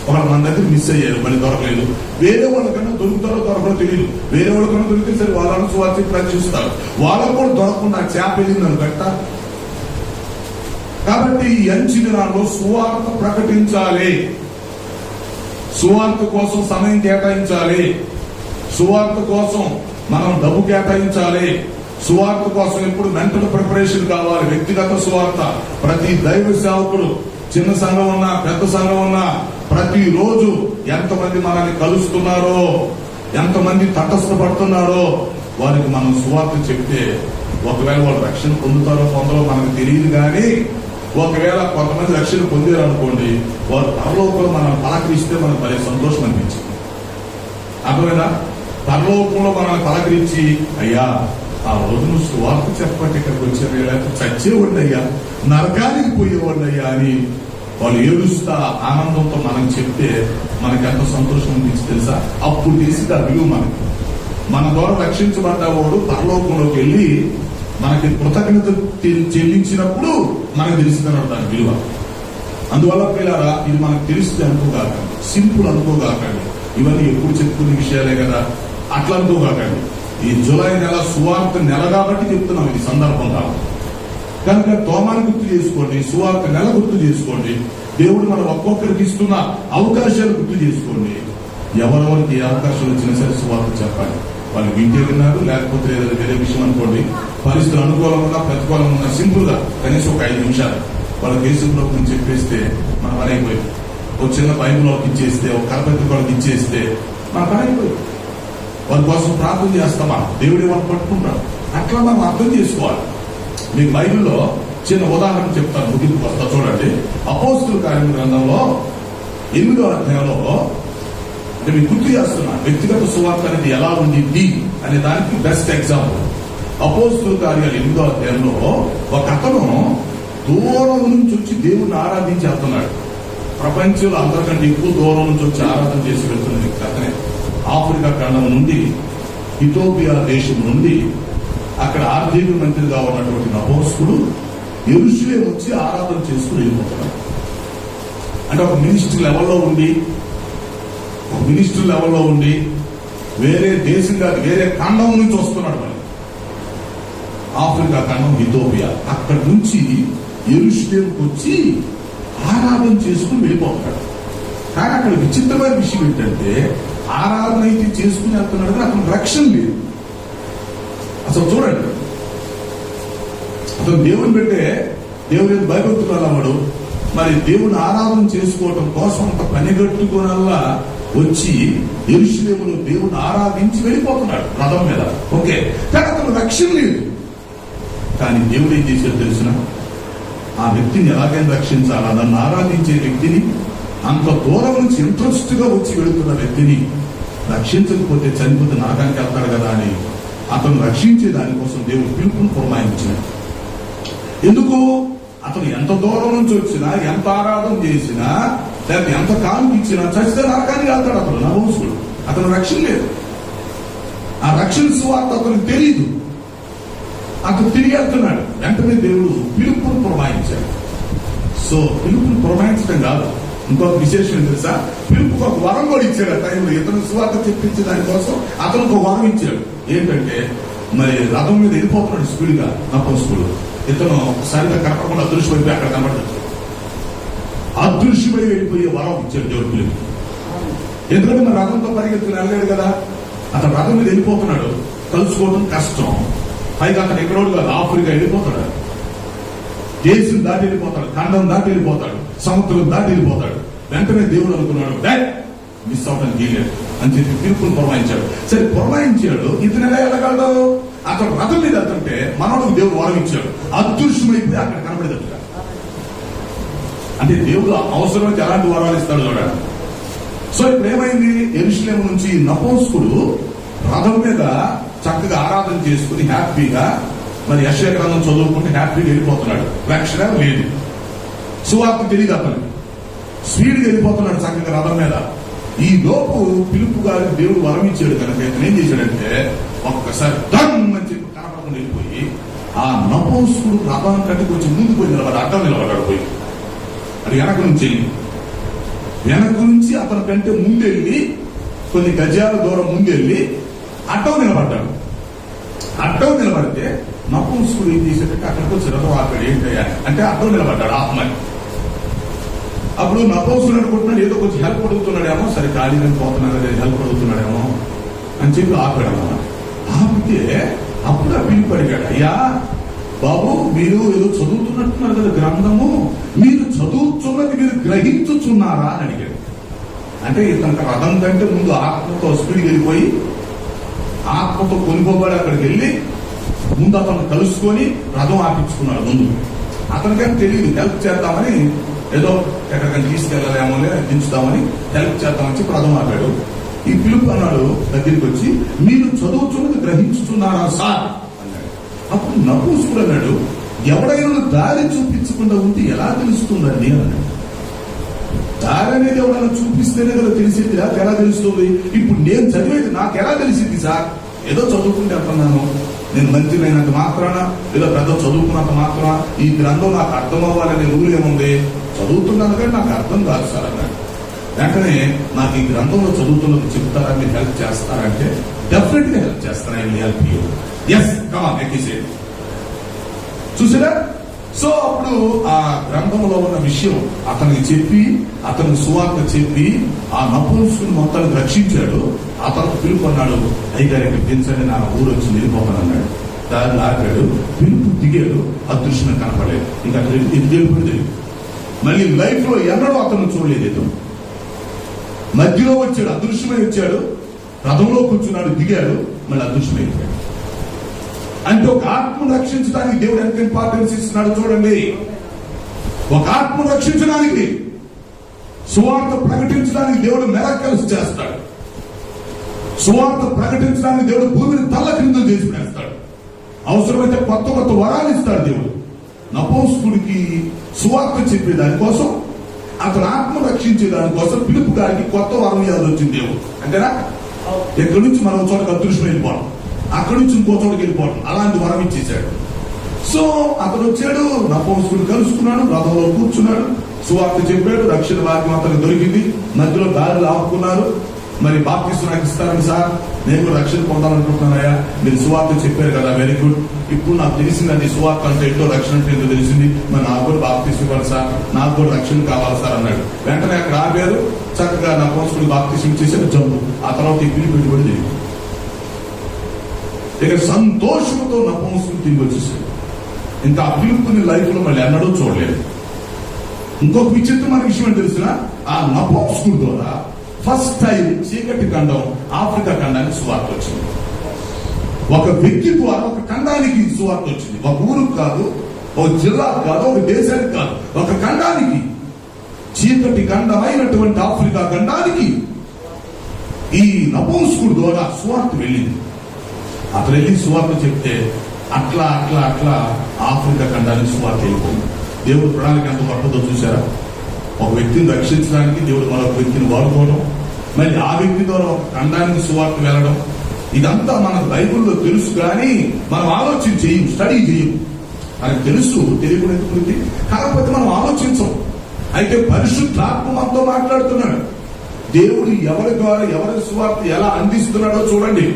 ఒకళ్ళు మన దగ్గర మిస్ అయ్యారు, మళ్ళీ దొరకలేదు. వేరే వాళ్ళకన్నా దొరుకుతారో దొరకలో తెలియదు. వేరే వాళ్ళకన్నా దొరికితే సరే వాళ్ళని సువార్త ప్రదర్శిస్తారు. వాళ్ళకు కూడా దొరకకుండా చేప వెళ్ళిందని గట్ట. కాబట్టి ఈ అంచు దినాల్లో సువార్త ప్రకటించాలి, సువార్త కోసం సమయం కేటాయించాలి, సువార్త కోసం మనం డబ్బు కేటాయించాలి, సువార్త కోసం ఎప్పుడు మెంటల్ ప్రిపరేషన్ కావాలి. వ్యక్తిగత సువార్త ప్రతి దైవ సేవకుడు, చిన్న సంఘం ఉన్నా పెద్ద సంఘం ఉన్నా, ప్రతిరోజు ఎంతమంది మనల్ని కలుస్తున్నారో, ఎంతమంది తటస్థపడుతున్నారో వారికి మనం సువార్త చెప్తే, ఒకవేళ వాళ్ళు రక్షణ పొందుతారో పొందరో మనకు తెలియదు. కానీ ఒకవేళ కొంతమంది రక్షణ పొందారు అనుకోండి, వారు పరలోకంలో మనం పలకరిస్తే మనకు భలే సంతోషం అనిపించింది. అర్థమైనా? పరలోకంలో మనల్ని పలకరించి, అయ్యా ఆ రోజు నువ్వు సువార్త చెప్పబట్టి ఇక్కడికి వచ్చారు, లేకపోతే చచ్చేవాళ్ళు అయ్యా, నరకానికి పోయేవాళ్ళు అయ్యా అని వాళ్ళు ఏడుస్తా ఆనందంతో మనం చెప్తే మనకి ఎంత సంతోషం అనిపించి తెలుసా? అప్పుడు తెలిసింది ఆ విలువ మనకి. మన ద్వారా రక్షించబడ్డవాడు పరలోకంలోకి వెళ్ళి మనకి కృతజ్ఞత చెల్లించినప్పుడు మనకు తెలిసిందన్నాడు దాని విలువ. అందువల్ల పిల్లరా, ఇది మనకు తెలిస్తే అనుకోగాకండి, సింపుల్ అనుకోగాకండి, ఇవన్నీ ఎప్పుడు చెప్పుకునే విషయాలే కదా, అట్లా అనుకోగాకండి. ఈ జూలై నెల సువార్త నెల కాబట్టి చెప్తున్నాం, ఇది సందర్భంగా. కనుక తోమాన్ని గుర్తు చేసుకోండి, సువార్త నెల గుర్తు చేసుకోండి, దేవుడు మనం ఒక్కొక్కరికి ఇస్తున్న అవకాశాలు గుర్తు చేసుకోండి. ఎవరెవరికి ఏ అవకాశాలు వచ్చినా సరే సువార్త చెప్పాలి. వాళ్ళు వింటే విన్నారు, లేకపోతే ఏదైనా వేరే విషయం అనుకోండి, పరిస్థితులు అనుకూలంగా ప్రతికూలంగా సింపుల్ గా కనీసం ఒక 5 నిమిషాలు వాళ్ళకి యేసుప్రభుని చెప్పేస్తే మనం అనేపోయింది. ఒక చిన్న బైబిల్ వాళ్ళకి ఇచ్చేస్తే, ఒక కరపత్రిక వాళ్ళకి ఇచ్చేస్తే మన పని అయిపోయింది. వారి కోసం ప్రార్థన చేస్తామా, దేవుడే వాళ్ళు పట్టుకుంటాడు. అట్లా మనం అర్థం చేసుకోవాలి. మీకు బైబిల్లో చిన్న ఉదాహరణ చెప్తాను, ముగింపు వస్తా చూడండి. అపోస్తుల కార్యం గ్రంథంలో 8వ అధ్యాయంలో, అంటే మీకు గుర్తు చేస్తున్నా, వ్యక్తిగత సువార్త అనేది ఎలా ఉండింది అనే దానికి బెస్ట్ ఎగ్జాంపుల్. అపోస్తుల కార్యాలు 8వ అధ్యాయంలో ఒక అతను దూరం నుంచి వచ్చి దేవుణ్ణి ఆరాధించి వెళ్తున్నాడు. ప్రపంచంలో అందరికంటే ఎక్కువ దూరం నుంచి వచ్చి ఆరాధన చేసి వెళ్తున్న వ్యక్తి అతనే. ఆఫ్రికా ఖండం నుండి, ఇథియోపియా దేశం నుండి అక్కడ ఆర్థిక మంత్రిగా ఉన్నటువంటి అపోస్తుడు యెరూషలేము వచ్చి ఆరాధన చేసుకుని వెళ్ళిపోతున్నాడు. అంటే ఒక మినిస్టర్ లెవెల్లో ఉండి వేరే దేశం కాదు, వేరే ఖండం నుంచి వస్తున్నాడు. మరి ఆఫ్రికా ఖండం, ఇథియోపియా, అక్కడి నుంచి యెరూషలేముకు వచ్చి ఆరాధన చేసుకుని వెళ్ళిపోతున్నాడు. కానీ అక్కడ విచిత్రమైన విషయం ఏంటంటే, ఆరాధన అయితే చేసుకుని వెళ్తున్నాడు కానీ అతను రక్షణ లేదు. అసలు చూడండి, అతను దేవుని పెట్టే దేవుని భయభక్తులు అన్నవాడు. మరి దేవుని ఆరాధన చేసుకోవటం కోసం అంత పనిగట్టుకునల్లా వచ్చి యెరూషలేములో దేవుని ఆరాధించి వెళ్ళిపోతున్నాడు రథం మీద. ఓకే, కానీ అతను రక్షణ లేదు. కానీ దేవుడు ఏం చేశాడు తెలిసిన, ఆ వ్యక్తిని ఎలాగైనా రక్షించాలా, నన్ను ఆరాధించే వ్యక్తిని, అంత దూరం నుంచి ఇంట్రెస్ట్ గా వచ్చి వెళుతున్న వ్యక్తిని రక్షించకపోతే చనిపోతే నరకానికి వెళ్తాడు కదా అని అతను రక్షించే దానికోసం దేవుడు పిలుపును పురమాయించాడు. ఎందుకు? అతను ఎంత దూరం నుంచి వచ్చినా, ఎంత ఆరాధన చేసినా, లేకపోతే ఎంత కాలం ఇచ్చినా చచ్చితే నరకానికి వెళ్తాడు అతను నవోసుడు. అతను రక్షణ లేదు. ఆ రక్షణ సువార్త అతనికి తెలియదు. అతను తిరిగి వెళ్తున్నాడు. వెంటనే దేవుడు పిలుపును పురమాయించాడు. సో పిలుపును పురమాయించడం కాదు, ఇంకొక విశేషం తెలుసా, పిలుపుకు ఒక వరం కూడా ఇచ్చాడు. ఆ టైంలో ఇతను సువార్త చెప్పించే దానికోసం అతనికి ఒక వరం ఇచ్చాడు. ఏంటంటే, మరి రథం మీద వెళ్ళిపోతున్నాడు స్పీడ్ గా నపుంసకుడు. ఇతను సరిగా కనపడకుండా అదృశ్యమైపోయి అక్కడ కనపడతాడు. అదృశ్యమై వెళ్ళిపోయే వరం ఇచ్చాడు దేవుడు పిలుపు. ఎందుకంటే మన రథంతో పరిగెత్తుకుని వెళ్ళలేడు కదా. అతను రథం మీద వెళ్ళిపోతున్నాడు, కలుసుకోవడం కష్టం. పైగా అతను ఎక్కడోడు కాదు, ఆఫ్రికా వెళ్ళిపోతాడు, దేశం దాటి వెళ్ళిపోతాడు, ఖండం దాటి వెళ్ళిపోతాడు, సముద్రం దాటి వెళ్ళిపోతాడు. వెంటనే దేవుడు అనుకున్నాడు, మిస్ అవడానికి వీలేదు అని చెప్పి పిలుపుని పురమాయించాడు. సరే పురమాయించాడు, ఇతను ఎలా వెళ్ళగలడు? అతను రథం మీద వెళ్తుంటే మనోడికి దేవుడు వరం ఇచ్చాడు, అదృశ్యమైపోయి అక్కడ కనబడేదట. అంటే దేవుడు అవసరమైతే ఎలాంటి వరాలు ఇస్తాడు చూడండి. సో ఇప్పుడు ఏమైంది, యెరూషలేము నుంచి నపుంసకుడు రథం మీద చక్కగా ఆరాధన చేసుకుని హ్యాపీగా, మరి యెషయా గ్రంథం చదువుకుంటే హ్యాపీగా వెళ్ళిపోతున్నాడు. రక్షణ లేదు, సువార్త తెలియదు, అతను స్పీడ్గా వెళ్ళిపోతున్నాడు చక్కగా రథం మీద. ఈ లోపు పిలుపు గారి దేవుడు వరం ఇచ్చాడు కనుక ఇతను ఏం చేశాడంటే, ఒక్కసారి దమ్ అని చెప్పి కనపడకుండా వెళ్ళిపోయి ఆ నపుంసకుడు రథం కంటే కొంచెం ముందు పోయి అడ్డం నిలబడ్డాడు. పోయి అది వెనక నుంచి అతని కంటే ముందెళ్ళి కొన్ని గజాల దూరం ముందెళ్ళి అడ్డం నిలబడ్డాడు. అడ్డం నిలబడితే నపుంసకుడు ఏం చేశాడంటే, అక్కడికి వచ్చి రథం ఆపాడు. ఏంటయ్యా అంటే అడ్డం నిలబడ్డాడు ఆత్మని. అప్పుడు నపుంసకుడు అనుకుంటున్నాడు ఏదో కొంచెం హెల్ప్ అడుగుతున్నాడేమో, సరే ఖాళీగా పోతున్నాడు కదా, హెల్ప్ అడుగుతున్నాడేమో అని చెప్పి ఆపాడు. ఆపితే అప్పుడు ఆ పిలుపు అడిగాడు, అయ్యా బాబు మీరు ఏదో చదువుతున్నట్టున్నారు కదా గ్రంథము, మీరు చదువుతున్నది మీరు గ్రహించుచున్నారా అని అడిగాడు. అంటే ఇతనికి రథం కంటే ముందు ఆత్మతో స్పీడ్కి వెళ్ళిపోయి ఆత్మతో కొనుక్కోబడి అక్కడికి వెళ్ళి ముందు అతను కలుసుకొని రథం ఆపించుకున్నాడు. ముందు అతనికైనా తెలియదు, హెల్ప్ చేద్దామని, ఏదో ఎక్కడికైనా తీసుకెళ్లలేమో దించుదామని హెల్ప్ చేద్దామని చెప్పి రథం ఆపాడు. ఈ పిలుపు అన్నాడు దగ్గరికి వచ్చి, మీరు చదువుతున్నది గ్రహించుతున్నారా సార్ అన్నాడు. అప్పుడు నపుంసకుడు అన్నాడు, ఎవడైనా దారి చూపించకుండా ఉంటే ఎలా తెలుస్తుందండి అన్నాడు. దారి అనేది ఎవరైనా చూపిస్తేనే కదా తెలిసింది, నాకు ఎలా తెలుస్తుంది? ఇప్పుడు నేను చదివేది నాకు ఎలా తెలిసింది సార్? ఏదో చదువుకుంటే అంటున్నాను, నేను మంత్రినైనంత మాత్రాన, ఏదో పెద్ద చదువుకున్నంత మాత్రాన ఈ గ్రంథం నాకు అర్థం అవ్వాలనే రూల్ ఏముంది? చదువుతున్నాను కానీ నాకు అర్థం కాదు సార్ అన్నాడు. వెంటనే నాకు ఈ గ్రంథంలో చదువుతున్నది చెప్తారా, మీరు హెల్ప్ చేస్తారంటే డెఫినెట్ గా హెల్ప్ చేస్తారా, హెల్ప్ యూ. ఎస్ కమాన్ ఎక్కిసేది చూసారా. సో అప్పుడు ఆ గ్రంథంలో ఉన్న విషయం అతనికి చెప్పి, అతనికి సువార్త చెప్పి ఆ నపుంసకుని మొత్తాన్ని రక్షించాడు. అతను పిలుపు అన్నాడు, అయ్యగారికి దించండి, నా ఊరు వచ్చి వెళ్ళిపోతానన్నాడు. దాన్ని ఆగాడు, పిలుపు దిగాడు, అదృశ్యం కనపడలేదు. ఇంకా ఇది తెలియదు. మళ్ళీ లైఫ్ లో ఎన్నడూ అతను చూడలేదు. మధ్యలో వచ్చాడు, అదృశ్యమై వచ్చాడు, రథంలో కూర్చున్నాడు, దిగాడు, మళ్ళీ అదృష్టమైపోయాడు. అంటే ఒక ఆత్మను రక్షించడానికి దేవుడు ఎంత ఇంపార్టెన్స్ ఇస్తున్నాడు చూడండి. ఒక ఆత్మను రక్షించడానికి, సువార్త ప్రకటించడానికి దేవుడు మిరకల్స్ చేస్తాడు. సువార్త ప్రకటించడానికి దేవుడు భూమిని తల్ల క్రింద చేసి వేస్తాడు. అవసరమైతే కొత్త కొత్త వరాలు ఇస్తాడు దేవుడు. నపుంసకుడికి సువార్త చెప్పే దానికోసం, అతను ఆత్మ రక్షించే దానికోసం పిలుపు గారికి కొత్త వరం ఇవ్వాల్సి వచ్చింది దేవుడు. అంతేనా? ఎక్కడి నుంచి మనం చోటకి అదృష్టం వెళ్ళిపోవడం, అక్కడి నుంచి ఇంకో చోటకి వెళ్ళిపోవడం, అలాంటి వరం ఇచ్చేసాడు. సో అతను వచ్చాడు, నపుంసకుడు కలుసుకున్నాడు, రథంలో కూర్చున్నాడు, సువార్త చెప్పాడు, రక్షణ మార్గం అతనికి దొరికింది. మధ్యలో దారిలో ఆపుకున్నారు. మరి బాప్తిస్మం నాకు ఇస్తారని సార్, నేను రక్షణ పొందాలనుకుంటున్నానయ్యా, మీరు సువార్త చెప్పారు కదా, వెరీ గుడ్. ఇప్పుడు నాకు తెలిసిందండి సువార్త అంటే ఏంటో, రక్షణ అంటే ఏంటో తెలిసింది. మరి నాకు కూడా బాప్తిస్మం ఇవ్వాలి సార్, నాకు కూడా రక్షణ కావాలి సార్ అన్నాడు. వెంటనే అక్కడ ఆపారు, చక్కగా నా పోస్టులు బాప్తిస్మం చేశారు, జంపు. ఆ తర్వాత ఈ పిలుపు కూడా జరిగింది. ఇక సంతోషంతో నపుంసకుడు తిరిగి వచ్చేసాడు. ఇంకా ఆ పిలుపుని లైఫ్ లో మళ్ళీ ఎన్నడూ చూడలేదు. ఇంకొక విచిత్రమైన విషయం తెలిసిన, ఆ నపుంసకుడు ద్వారా ఫస్ట్ టైం చీకటి ఖండం ఆఫ్రికా ఖండానికి సువార్త వచ్చింది. ఒక వ్యక్తి ద్వారా ఒక ఖండానికి సువార్త వచ్చింది. ఒక ఊరుకు కాదు, ఒక జిల్లాకు కాదు, ఒక దేశానికి కాదు, ఒక ఖండానికి, చీకటి ఖండమైనటువంటి ఆఫ్రికా ఖండానికి ఈ నపుంసకుడు ద్వారా సువార్త వెళ్ళింది. అతను వెళ్ళి సువార్త చెప్తే అట్లా అట్లా అట్లా ఆఫ్రికా ఖండానికి సువార్త వెళ్ళిపోయింది. దేవుడు ప్రణాళిక ఎంత గొప్పదో చూసారా? ఒక వ్యక్తిని రక్షించడానికి దేవుడు మరొక వ్యక్తిని వాడుకోవడం, మళ్ళీ ఆ వ్యక్తి ద్వారా ఒక ఖండానికి సువార్త వెళ్ళడం, ఇదంతా మన బైబిల్లో తెలుసు. కానీ మనం ఆలోచన చేయం, స్టడీ చేయం. మనకు తెలుసు, తెలియకుండా ఎందుకు, కాకపోతే మనం ఆలోచించం. అయితే పరిశుద్ధాత్మ మనతో మాట్లాడుతున్నాడు. దేవుడు ఎవరి ద్వారా ఎవరి సువార్త ఎలా అందిస్తున్నాడో చూడండి.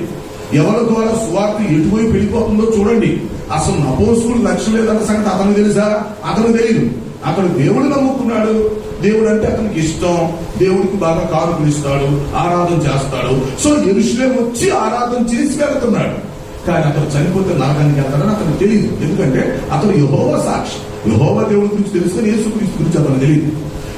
ఎవరి ద్వారా సువార్త ఎటువైపు వెళ్ళిపోతుందో చూడండి. అసలు నపుంసకుడు లక్ష్యం లేదన్న సంగతి అతను తెలుసా? అతను తెలియదు. అతడు దేవుడు నమ్ముకున్నాడు, దేవుడు అంటే అతనికి ఇష్టం, దేవుడికి బాగా కానుకలు ఇస్తాడు, ఆరాధన చేస్తాడు. సో యెరూషలేము వచ్చి ఆరాధన చేసి వెళ్తున్నాడు. కానీ అతను చనిపోతే నరకానికి వెళ్తాడని అతనికి తెలియదు. ఎందుకంటే అతను యెహోవా సాక్షి, యెహోవా దేవుడి గురించి తెలుసుకొని యేసుక్రీస్తు గురించి అతను తెలియదు.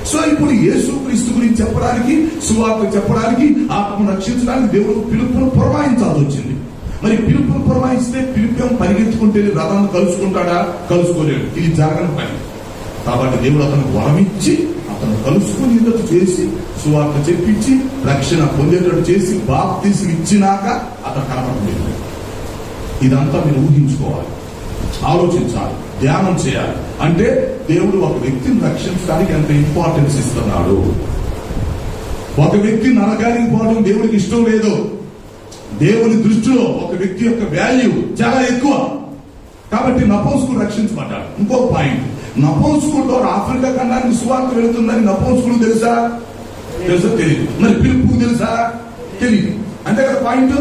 సో ఇప్పుడు యేసుక్రీస్తు గురించి చెప్పడానికి, సువార్త చెప్పడానికి, ఆత్మను రక్షించడానికి దేవుడు పిలుపును పురమాయించాల్సి వచ్చింది. మరి పిలుపును పురమాయిస్తే పిలుపు పరిగెత్తుకుంటే రథాన్ని కలుసుకుంటాడా? కలుసుకోలేడు. ఇది జరగని పని. కాబట్టి దేవుడు అతనికి వరమిచ్చి, అతను కలుసుకుని చేసి, సువార్త చెప్పించి, రక్షణ పొందేటట్టు చేసి, బాప్తిస్మం ఇచ్చినాక అతను కనపడలేదు. ఇదంతా మీరు ఊహించుకోవాలి, ఆలోచించాలి, ధ్యానం చేయాలి. అంటే దేవుడు ఒక వ్యక్తిని రక్షించడానికి ఎంత ఇంపార్టెన్స్ ఇస్తున్నాడు. ఒక వ్యక్తి నరకానికి పోవడం దేవుడికి ఇష్టం లేదు. దేవుని దృష్టిలో ఒక వ్యక్తి యొక్క వాల్యూ చాలా ఎక్కువ. కాబట్టి నపుంసకుడు రక్షించబడ్డాడు. ఇంకో పాయింట్, నపుంసకుడు ద్వారా ఆఫ్రికా ఖండానికి సువార్త వెళుతుందని నపుంసకుడు తెలుసా? తెలియదు. మరి పిలుపు తెలుసా? తెలియదు. అంతే కదా పాయింట్.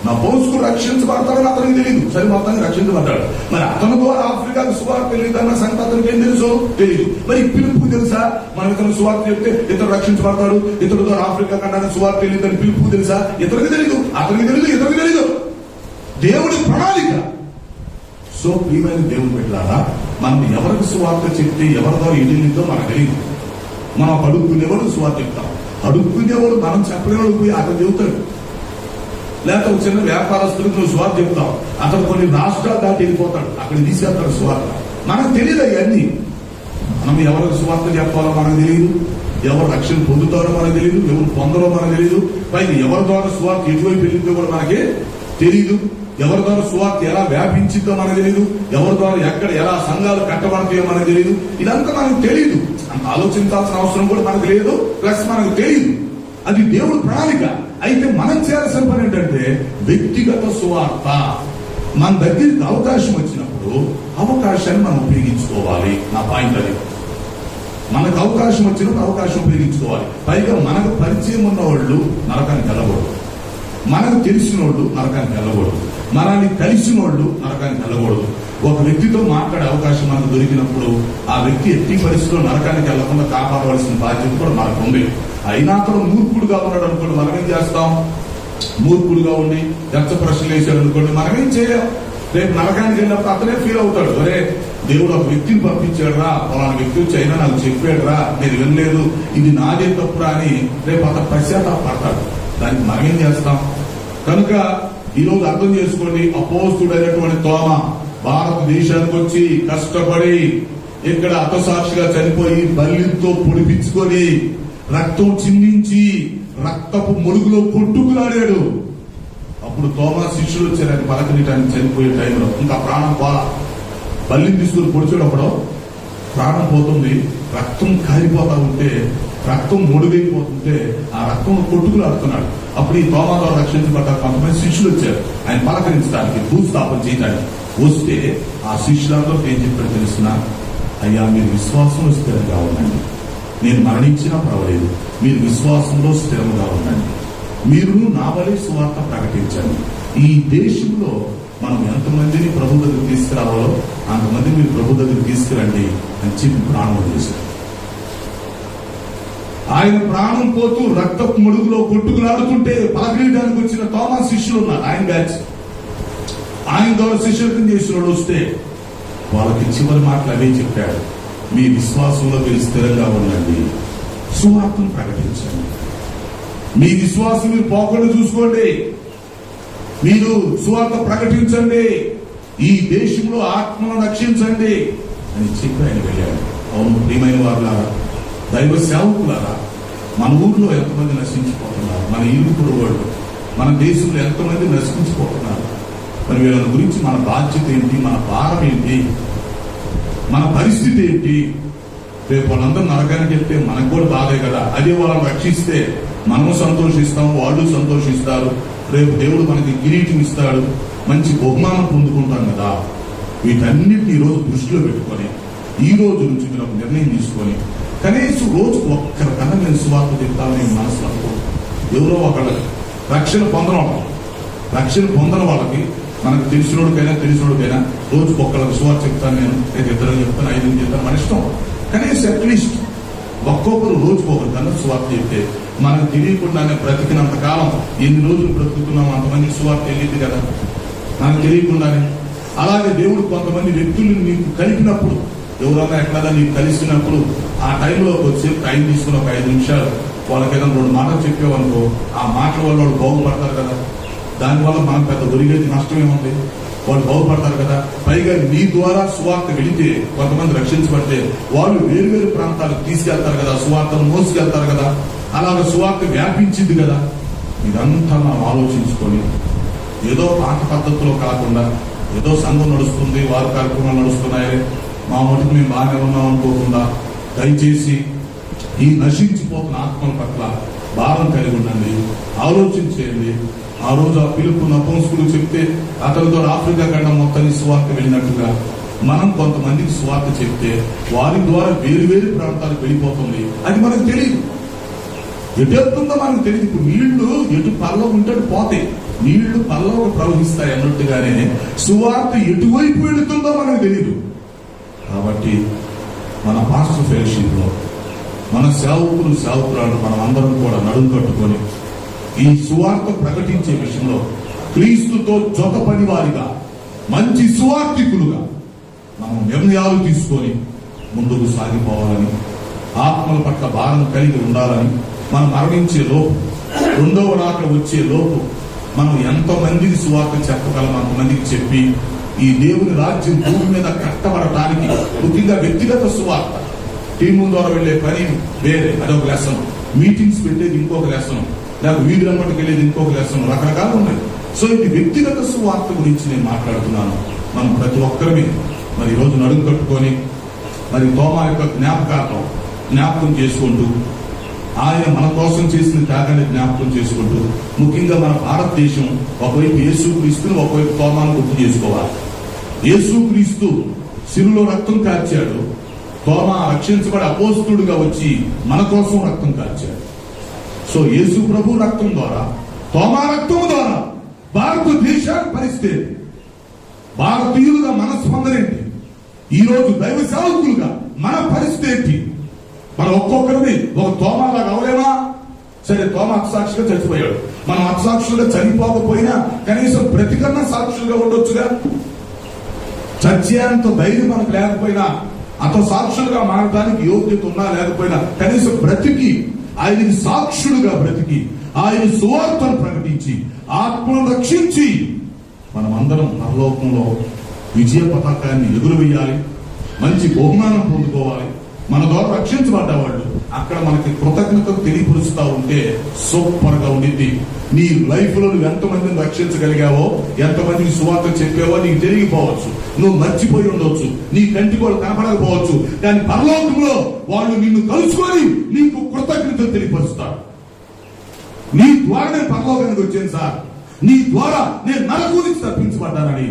నపుంసకుడు రక్షించబడతాడని అతనికి తెలియదు, సరే మొత్తాన్ని రక్షించబడ్డాడు. మరి అతని ద్వారా ఆఫ్రికాకు సువార్త తెలియదన్న సంగతి అతనికి ఏం తెలుసు? తెలియదు. మరి పిలుపు తెలుసా? మనం ఇతను సువార్త చెప్తే ఇతడు రక్షించబడతాడు, ఇతడు ద్వారా ఆఫ్రికా ఖండానికి సువార్త తెలియదని పిలుపు తెలుసా? ఇతనికి తెలియదు, అతనికి తెలియదు, ఇతనికి తెలియదు. దేవుడి ప్రణాళిక. సో ప్రియమైన దేవుని పెట్టారా, మనం ఎవరికి సువార్త చెప్తే ఎవరి ద్వారా ఎదిలిందో మనకు తెలియదు. మనం అడుక్కునేవాడు సువార్త చెప్తాం, అడుక్కునేవాడు మనం చెప్పలేవాడు పోయి అతను చెబుతాడు. లేకపోతే ఒక చిన్న వ్యాపారస్తులకు నువ్వు సువార్త చెప్తావు, అతను కొన్ని రాష్ట్రాలు దాటి వెళ్ళిపోతాడు, అక్కడ తీసుకెళ్తాడు సువార్త. మనకు తెలియదు అవన్నీ. మనం ఎవరికి సువార్త చెప్పాలో మనకు తెలియదు, ఎవరు రక్షణ పొందుతారో మనకు తెలియదు, ఎవరు పొందరో మనకు తెలియదు. పైగా ఎవరి ద్వారా సువార్త ఎటువైపు వెళ్ళిందో కూడా మనకి తెలియదు. ఎవరి ద్వారా సువార్త ఎలా వ్యాపించిందో మనకు తెలియదు, ఎవరి ద్వారా ఎక్కడ ఎలా సంఘాలు కట్టబడతాయో మనకు తెలియదు. ఇదంతా మనకు తెలియదు. అంత ఆలోచించాల్సిన అవసరం కూడా మనకు లేదు, ప్లస్ మనకు తెలియదు. అది దేవుడి ప్రణాళిక. అయితే మనం చేయాల్సిన పని ఏంటంటే వ్యక్తిగత సువార్త. మన దగ్గరికి అవకాశం వచ్చినప్పుడు అవకాశాన్ని మనం ఉపయోగించుకోవాలి. నా పాయింట్ అది. మనకు అవకాశం వచ్చినప్పుడు అవకాశం ఉపయోగించుకోవాలి. పైగా మనకు పరిచయం ఉన్న వాళ్ళు నరకానికి వెళ్ళకూడదు, మనకు తెలిసిన వాళ్ళు నరకానికి వెళ్ళకూడదు, మనల్ని కలిసిన వాళ్ళు నరకానికి వెళ్ళకూడదు. ఒక వ్యక్తితో మాట్లాడే అవకాశం మనకు దొరికినప్పుడు ఆ వ్యక్తి ఎట్టి పరిస్థితుల్లో నరకానికి వెళ్లకుండా కాపాడవలసిన బాధ్యత కూడా మనకు ఉంది. అయినా అతను మూర్ఖుడుగా ఉన్నాడు అనుకోండి, మనం ఏం చేస్తాం? మూర్ఖుడుగా ఉండి ఎంత ప్రశ్నలు వేసాడు అనుకోండి, మనం ఏం చేయలేం. రేపు నరకానికి వెళ్ళినప్పుడు అతనే ఫీల్ అవుతాడు, అరే దేవుడు ఒక వ్యక్తిని పంపించాడు రా, పలానా వ్యక్తి వచ్చి అయినా నాకు చెప్పాడు రా, నేను వినలేదు, ఇది నాదే తప్పురా అని రేపు అతను పశ్చాత్తాపడతాడు. దానికి మనం ఏం చేస్తాం? కనుక ఈరోజు అర్థం చేసుకోండి, అపోస్తుడైనటువంటి తోమ భారతదేశానికి వచ్చి కష్టపడి ఇక్కడ హతసాక్షిగా చనిపోయి బల్లితో పొడిపించుకొని రక్తం చిందించి రక్తపు మురుగులో కొట్టుకులాడాడు. అప్పుడు తోమా శిష్యులు వచ్చారు ఆయన పలకనీయడానికి చనిపోయే టైంలో. ఇంకా ప్రాణం పోలా, బల్లిని తీసుకుని పొడిచేటప్పుడు ప్రాణం పోతుంది, రక్తం కారిపోతా ఉంటే, రక్తం ముడుగైపోతుంటే ఆ రక్తం కొట్టుకులాడుతున్నాడు. అప్పుడు ఈ తోమా ద్వారా రక్షించబడ్డ కొంతమంది శిష్యులు వచ్చారు ఆయన పలకరించడానికి, భూస్థాపన చేయడానికి. వస్తే ఆ శిష్యులందరూ ఏం చెప్పాడు తెలుసిన? అయ్యా, మీరు విశ్వాసంలో స్థిరంగా ఉండండి, నేను మరణించినా పర్వాలేదు, మీరు విశ్వాసంలో స్థిరంగా ఉండండి, మీరు నా వలె సువార్త ప్రకటించండి. ఈ దేశంలో మనం ఎంతమందిని ప్రభు దగ్గర తీసుకురావాలో అంతమంది మీరు ప్రభు దగ్గర తీసుకురండి అని చెప్పి ప్రాణం చేశారు. ఆయన ప్రాణం పోతూ రక్తపు ముడుగులో కొట్టుకులాడుతుంటే పలకరీయడానికి వచ్చిన తోమా శిష్యులు ఉన్నారు, ఆయన బ్యాచ్. ఆయన ద్వారా శిష్యులు చేసిన వాళ్ళు వస్తే వాళ్ళకి చివరి మాటలు అవే చెప్పాడు, మీ విశ్వాసంలో మీరు స్థిరంగా ఉండండి, సువార్తను ప్రకటించండి, మీ విశ్వాసం మీరు పోకుండా చూసుకోండి, మీరు సువార్త ప్రకటించండి, ఈ దేశంలో ఆత్మను రక్షించండి అని చెప్పి ఆయన వెళ్ళాడు. అవును ప్రియమైన వారులారా, దైవ సేవకులారా, మన ఊర్లో ఎంతమంది నశించిపోతున్నారు, మన ఇరుకుడు వాళ్ళు, మన దేశంలో ఎంతమంది నశించిపోతున్నారు. మరి వీళ్ళ గురించి మన బాధ్యత ఏంటి, మన భారం ఏంటి, మన పరిస్థితి ఏంటి? రేపు వాళ్ళందరూ నరకానికి వెళ్తే మనకు కూడా బాధే కదా. అదే వాళ్ళని రక్షిస్తే మనము సంతోషిస్తాం, వాళ్ళు సంతోషిస్తారు, రేపు దేవుడు మనకి కిరీటం ఇస్తాడు, మంచి బహుమానం పొందుకుంటాం కదా. వీటన్నిటిని ఈ రోజు దృష్టిలో పెట్టుకొని ఈ రోజు నుంచి మీరు ఒక నిర్ణయం తీసుకొని కనీసం రోజుకు ఒక్కరికన్నా నేను సువార్త చెప్తానని మనసులో అనుకో. ఎవరో ఒకళ్ళకి రక్షణ పొందన వాళ్ళకి, మనకు తెలిసినోడికైనా రోజుకు ఒక్కళ్ళకి సువార్త చెప్తాను, నేను ఇద్దరు చెప్తాను, 5 చెప్తాను, మన ఇష్టం. కనీసం అట్లీస్ట్ ఒక్కొక్కరు రోజుకు ఒకరికన్నా సువార్త చెప్తే మనకు తెలియకుండానే బ్రతికినంత కాలం ఎన్ని రోజులు బ్రతుకుతున్నాం అంతమంది సువార్త తెలియదు కదా మనకు తెలియకుండానే. అలాగే దేవుడు కొంతమంది వ్యక్తులను నీకు కలిపినప్పుడు, ఎవరన్నా ఎక్కడన్నా నీకు కలిసినప్పుడు ఆ టైంలో వచ్చేసి టైం తీసుకుని ఒక 5 నిమిషాలు వాళ్ళకి ఏదైనా 2 మాటలు చెప్పేవనుకో, ఆ మాటల వల్ల వాళ్ళు బాగుపడతారు కదా. దానివల్ల మనం పెద్ద ఒరిగేది నష్టం ఏముంది, వాళ్ళు బాగుపడతారు కదా. పైగా నీ ద్వారా సువార్త వెళితే కొంతమంది రక్షించబడితే వాళ్ళు వేరు ప్రాంతాలకు తీసుకెళ్తారు కదా, సువార్తను మోసుకెళ్తారు కదా, అలాగే సువార్త వ్యాపించింది కదా. ఇదంతా మనం ఆలోచించుకొని ఏదో పాత పద్ధతిలో కాకుండా, ఏదో సంఘం నడుస్తుంది, వారి కార్యక్రమాలు నడుస్తున్నాయి, మా మటుకు మేము బాగానే ఉన్నాం అనుకోకుండా దయచేసి ఈ నశించిపోతున్న ఆత్మల పట్ల భారం కలిగి ఉండండి, ఆలోచించేయండి. ఆ రోజు ఆ పిలుపు నపుంసకులు చెప్తే అతనితో ఆఫ్రికా ఖండం మొత్తాన్ని సువార్త వెళ్ళినట్టుగా మనం కొంతమందికి సువార్త చెప్తే వారి ద్వారా వేరు ప్రాంతాలకు వెళ్ళిపోతుంది. అది మనకు తెలియదు, ఎటు వెళ్తుందో మనకు తెలియదు. ఇప్పుడు నీళ్లు ఎటు పల్లం ఉంటే పోతాయి, నీళ్లు పల్లకు ప్రవహిస్తాయి అన్నట్టుగానే సువార్త ఎటువైపు వెళుతుందో మనకు తెలియదు. కాబట్టి మన పాస్టర్ ఫెలోషిప్ లో మన సేవకురాలు మనం అందరం కూడా నడుం కట్టుకొని ఈ సువార్త ప్రకటించే విషయంలో క్రీస్తుతో జతపడి వారిగా, మంచి సువార్తికులుగా మనం నిర్ణయాలు తీసుకొని ముందుకు సాగిపోవాలని, ఆత్మల పట్ల భారం కలిగి ఉండాలని, మనం మరణించే లోపు, 2వ రాకడ వచ్చే లోపు మనం ఎంతమందికి సువార్త చెప్పగలం అంతమందికి చెప్పి ఈ దేవుని రాజ్యం భూమి మీద కట్టబడటానికి, ముఖ్యంగా వ్యక్తిగత సువార్త, టీము ద్వారా వెళ్లే పని వేరే, అదొక లెసన్, మీటింగ్స్ పెట్టేది ఇంకొక లెసన్, లేక వీధుల మట్టుకు వెళ్ళేది ఇంకొక లెసన్, రకరకాలు ఉన్నాయి. సో ఇది వ్యక్తిగత సువార్త గురించి నేను మాట్లాడుతున్నాను. మనం ప్రతి ఒక్కరిని మరి ఈరోజు నడుము కట్టుకొని మరి తోమా యొక్క జ్ఞాపకం చేసుకుంటూ, ఆయన మన కోసం చేసిన త్యాగాన్ని జ్ఞాపకం చేసుకుంటూ, ముఖ్యంగా మన భారతదేశం ఒకవైపు యేసుక్రీస్తుని, ఒకవైపు తోమాను గుర్తు చేసుకోవాలి. యేసుక్రీస్తు శిలువలో రక్తం కార్చాడు, తోమా రక్షించబడి అపోస్తుడుగా వచ్చి మన కోసం రక్తం కార్చాడు. సో యేసు ప్రభు రక్తం ద్వారా, తోమా రక్తం ద్వారా భారతదేశానికి పరిస్థితి, భారతీయులుగా మన స్పందన ఏంటి, ఈ రోజు దైవ సేవకులుగా మన పరిస్థితి ఏంటి? మనం ఒక్కొక్కరిని ఒక తోమాలాగా అవలేమా? సరే, తోమా హతసాక్షిగా చచ్చిపోయాడు, మనం హతసాక్షులుగా చనిపోకపోయినా కనీసం బ్రతికన్నా సాక్షులుగా ఉండొచ్చుగా. చచ్చేంత ధైర్యం మనకు లేకపోయినా, సాక్షులుగా మారడానికి యోగ్యత ఉన్నా లేకపోయినా కనీసం బ్రతికి ఆయనకి సాక్షులుగా బ్రతికి ఆయన సువార్తను ప్రకటించి ఆత్మను రక్షించి మనమందరం పరలోకంలో విజయ పతాకాన్ని ఎగురవేయాలి, మంచి బహుమానం పొందుకోవాలి. మన ద్వారా రక్షించబడ్డ వాళ్ళు అక్కడ మనకి కృతజ్ఞతలు తెలియపరుస్తా ఉంటే సూపర్ గా ఉండింది. నీ లైఫ్ లో నువ్వు ఎంతమందిని రక్షించగలిగావో, ఎంతమందికి సువార్త చెప్పావో నీకు తెలియకపోవచ్చు, నువ్వు మర్చిపోయి ఉండొచ్చు, నీ కంటి కూడా కనపడకపోవచ్చు. కానీ పరలోకంలో వాళ్ళు నిన్ను కలుసుకొని నీకు కృతజ్ఞతలు తెలియపరుస్తారు. నీ ద్వారా నేను పరలోకానికి వచ్చాను సార్, నీ ద్వారా నేను నరకం నుంచి తప్పించబడ్డానని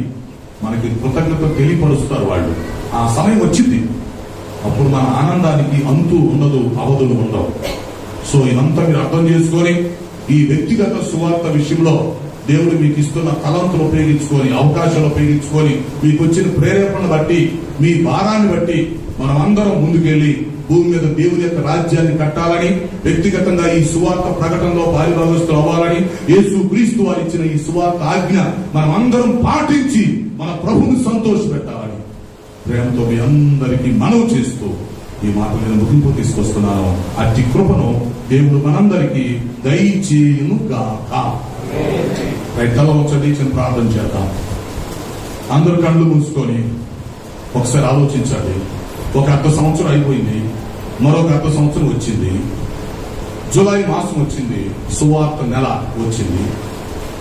మనకి కృతజ్ఞతలు తెలియపరుస్తారు వాళ్ళు. ఆ సమయం వచ్చింది, అప్పుడు మన ఆనందానికి అంతు ఉండదు, అవధులు ఉండవు. సో ఇదంతా మీరు అర్థం చేసుకొని ఈ వ్యక్తిగత సువార్త విషయంలో దేవుడు మీకు ఇస్తున్న తలంతులు ఉపయోగించుకొని, అవకాశాలు ఉపయోగించుకొని, మీకు వచ్చిన ప్రేరేపణను బట్టి, మీ భారాన్ని బట్టి మనం అందరం ముందుకెళ్లి భూమి మీద దేవుని యొక్క రాజ్యాన్ని కట్టాలని, వ్యక్తిగతంగా ఈ సువార్త ప్రకటనలో పాలిభాగస్తులు అవ్వాలని, యేసు క్రీస్తు వారు ఇచ్చిన ఈ సువార్త ఆజ్ఞ మనం అందరం పాటించి మన ప్రభువుని సంతోష పెట్టాలని ప్రేమతో మీ అందరికీ మనవి చేస్తూ ఈ మాటలు నేను ముగింపు తీసుకొస్తున్నాను. అట్టి కృపను దేవుడు మనందరికీ దయచేయును గాక. తల వచ్చి ప్రార్థన చేద్దాం. అందరూ కళ్ళు మూసుకొని ఒకసారి ఆలోచించండి. ఒక అర్ధ సంవత్సరం అయిపోయింది, మరొక అర్ధ సంవత్సరం వచ్చింది, జూలై మాసం వచ్చింది, సువార్త నెల వచ్చింది.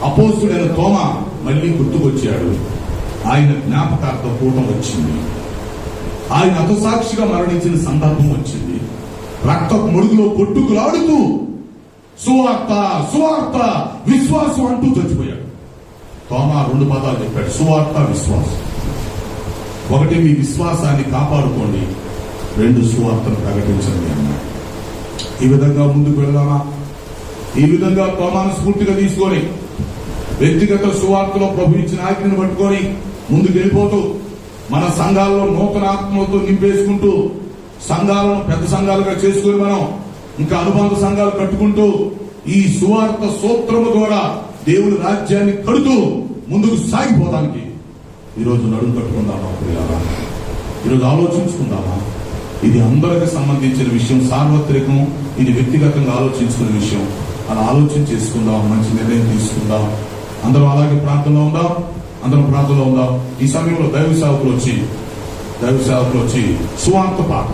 అపోస్తుడైన తోమా మళ్ళీ గుర్తుకొచ్చాడు. ఆయన జ్ఞాపకార్థ కూటం వచ్చింది. ఆయన హతసాక్షిగా మరణించిన సందర్భం వచ్చింది. రక్త ముడుగులో కొట్టుకులాడుతూ సువార్త సువార్త విశ్వాసం అంటూ చచ్చిపోయాడు. తోమా 2 పదాలు చెప్పాడు, సువార్త విశ్వాసం. 1 మీ విశ్వాసాన్ని కాపాడుకోండి, 2 సువార్తను ప్రకటించండి అన్నాడు. ఈ విధంగా ముందుకు వెళదామా? ఈ విధంగా తోమాను స్ఫూర్తిగా తీసుకొని వ్యక్తిగత సువార్తలో ప్రభు ఇచ్చిన ఆజ్ఞను పట్టుకొని ముందుకు వెళ్ళిపోతూ మన సంఘాల్లో నూతన ఆత్మలతో నింపేసుకుంటూ సంఘాలను పెద్ద సంఘాలుగా చేసుకుని మనం ఇంకా అనుబంధ సంఘాలు కట్టుకుంటూ ఈ సువార్త సూత్రము ద్వారా దేవుని రాజ్యాన్ని కడుతూ ముందుకు సాగిపోవడానికి ఈరోజు నడుము కట్టుకుందామా? ఈరోజు ఆలోచించుకుందామా? ఇది అందరికి సంబంధించిన విషయం, సార్వత్రికం. ఇది వ్యక్తిగతంగా ఆలోచించుకునే విషయం. అలా ఆలోచన చేసుకుందాం, మంచి నిర్ణయం తీసుకుందాం. అందరం అలాగే ప్రాంతంలో ఉందాం. అందరం ప్రాంతంలో ఉందాం. ఈ సమయంలో దైవ సేవకులు వచ్చి సువార్త పాట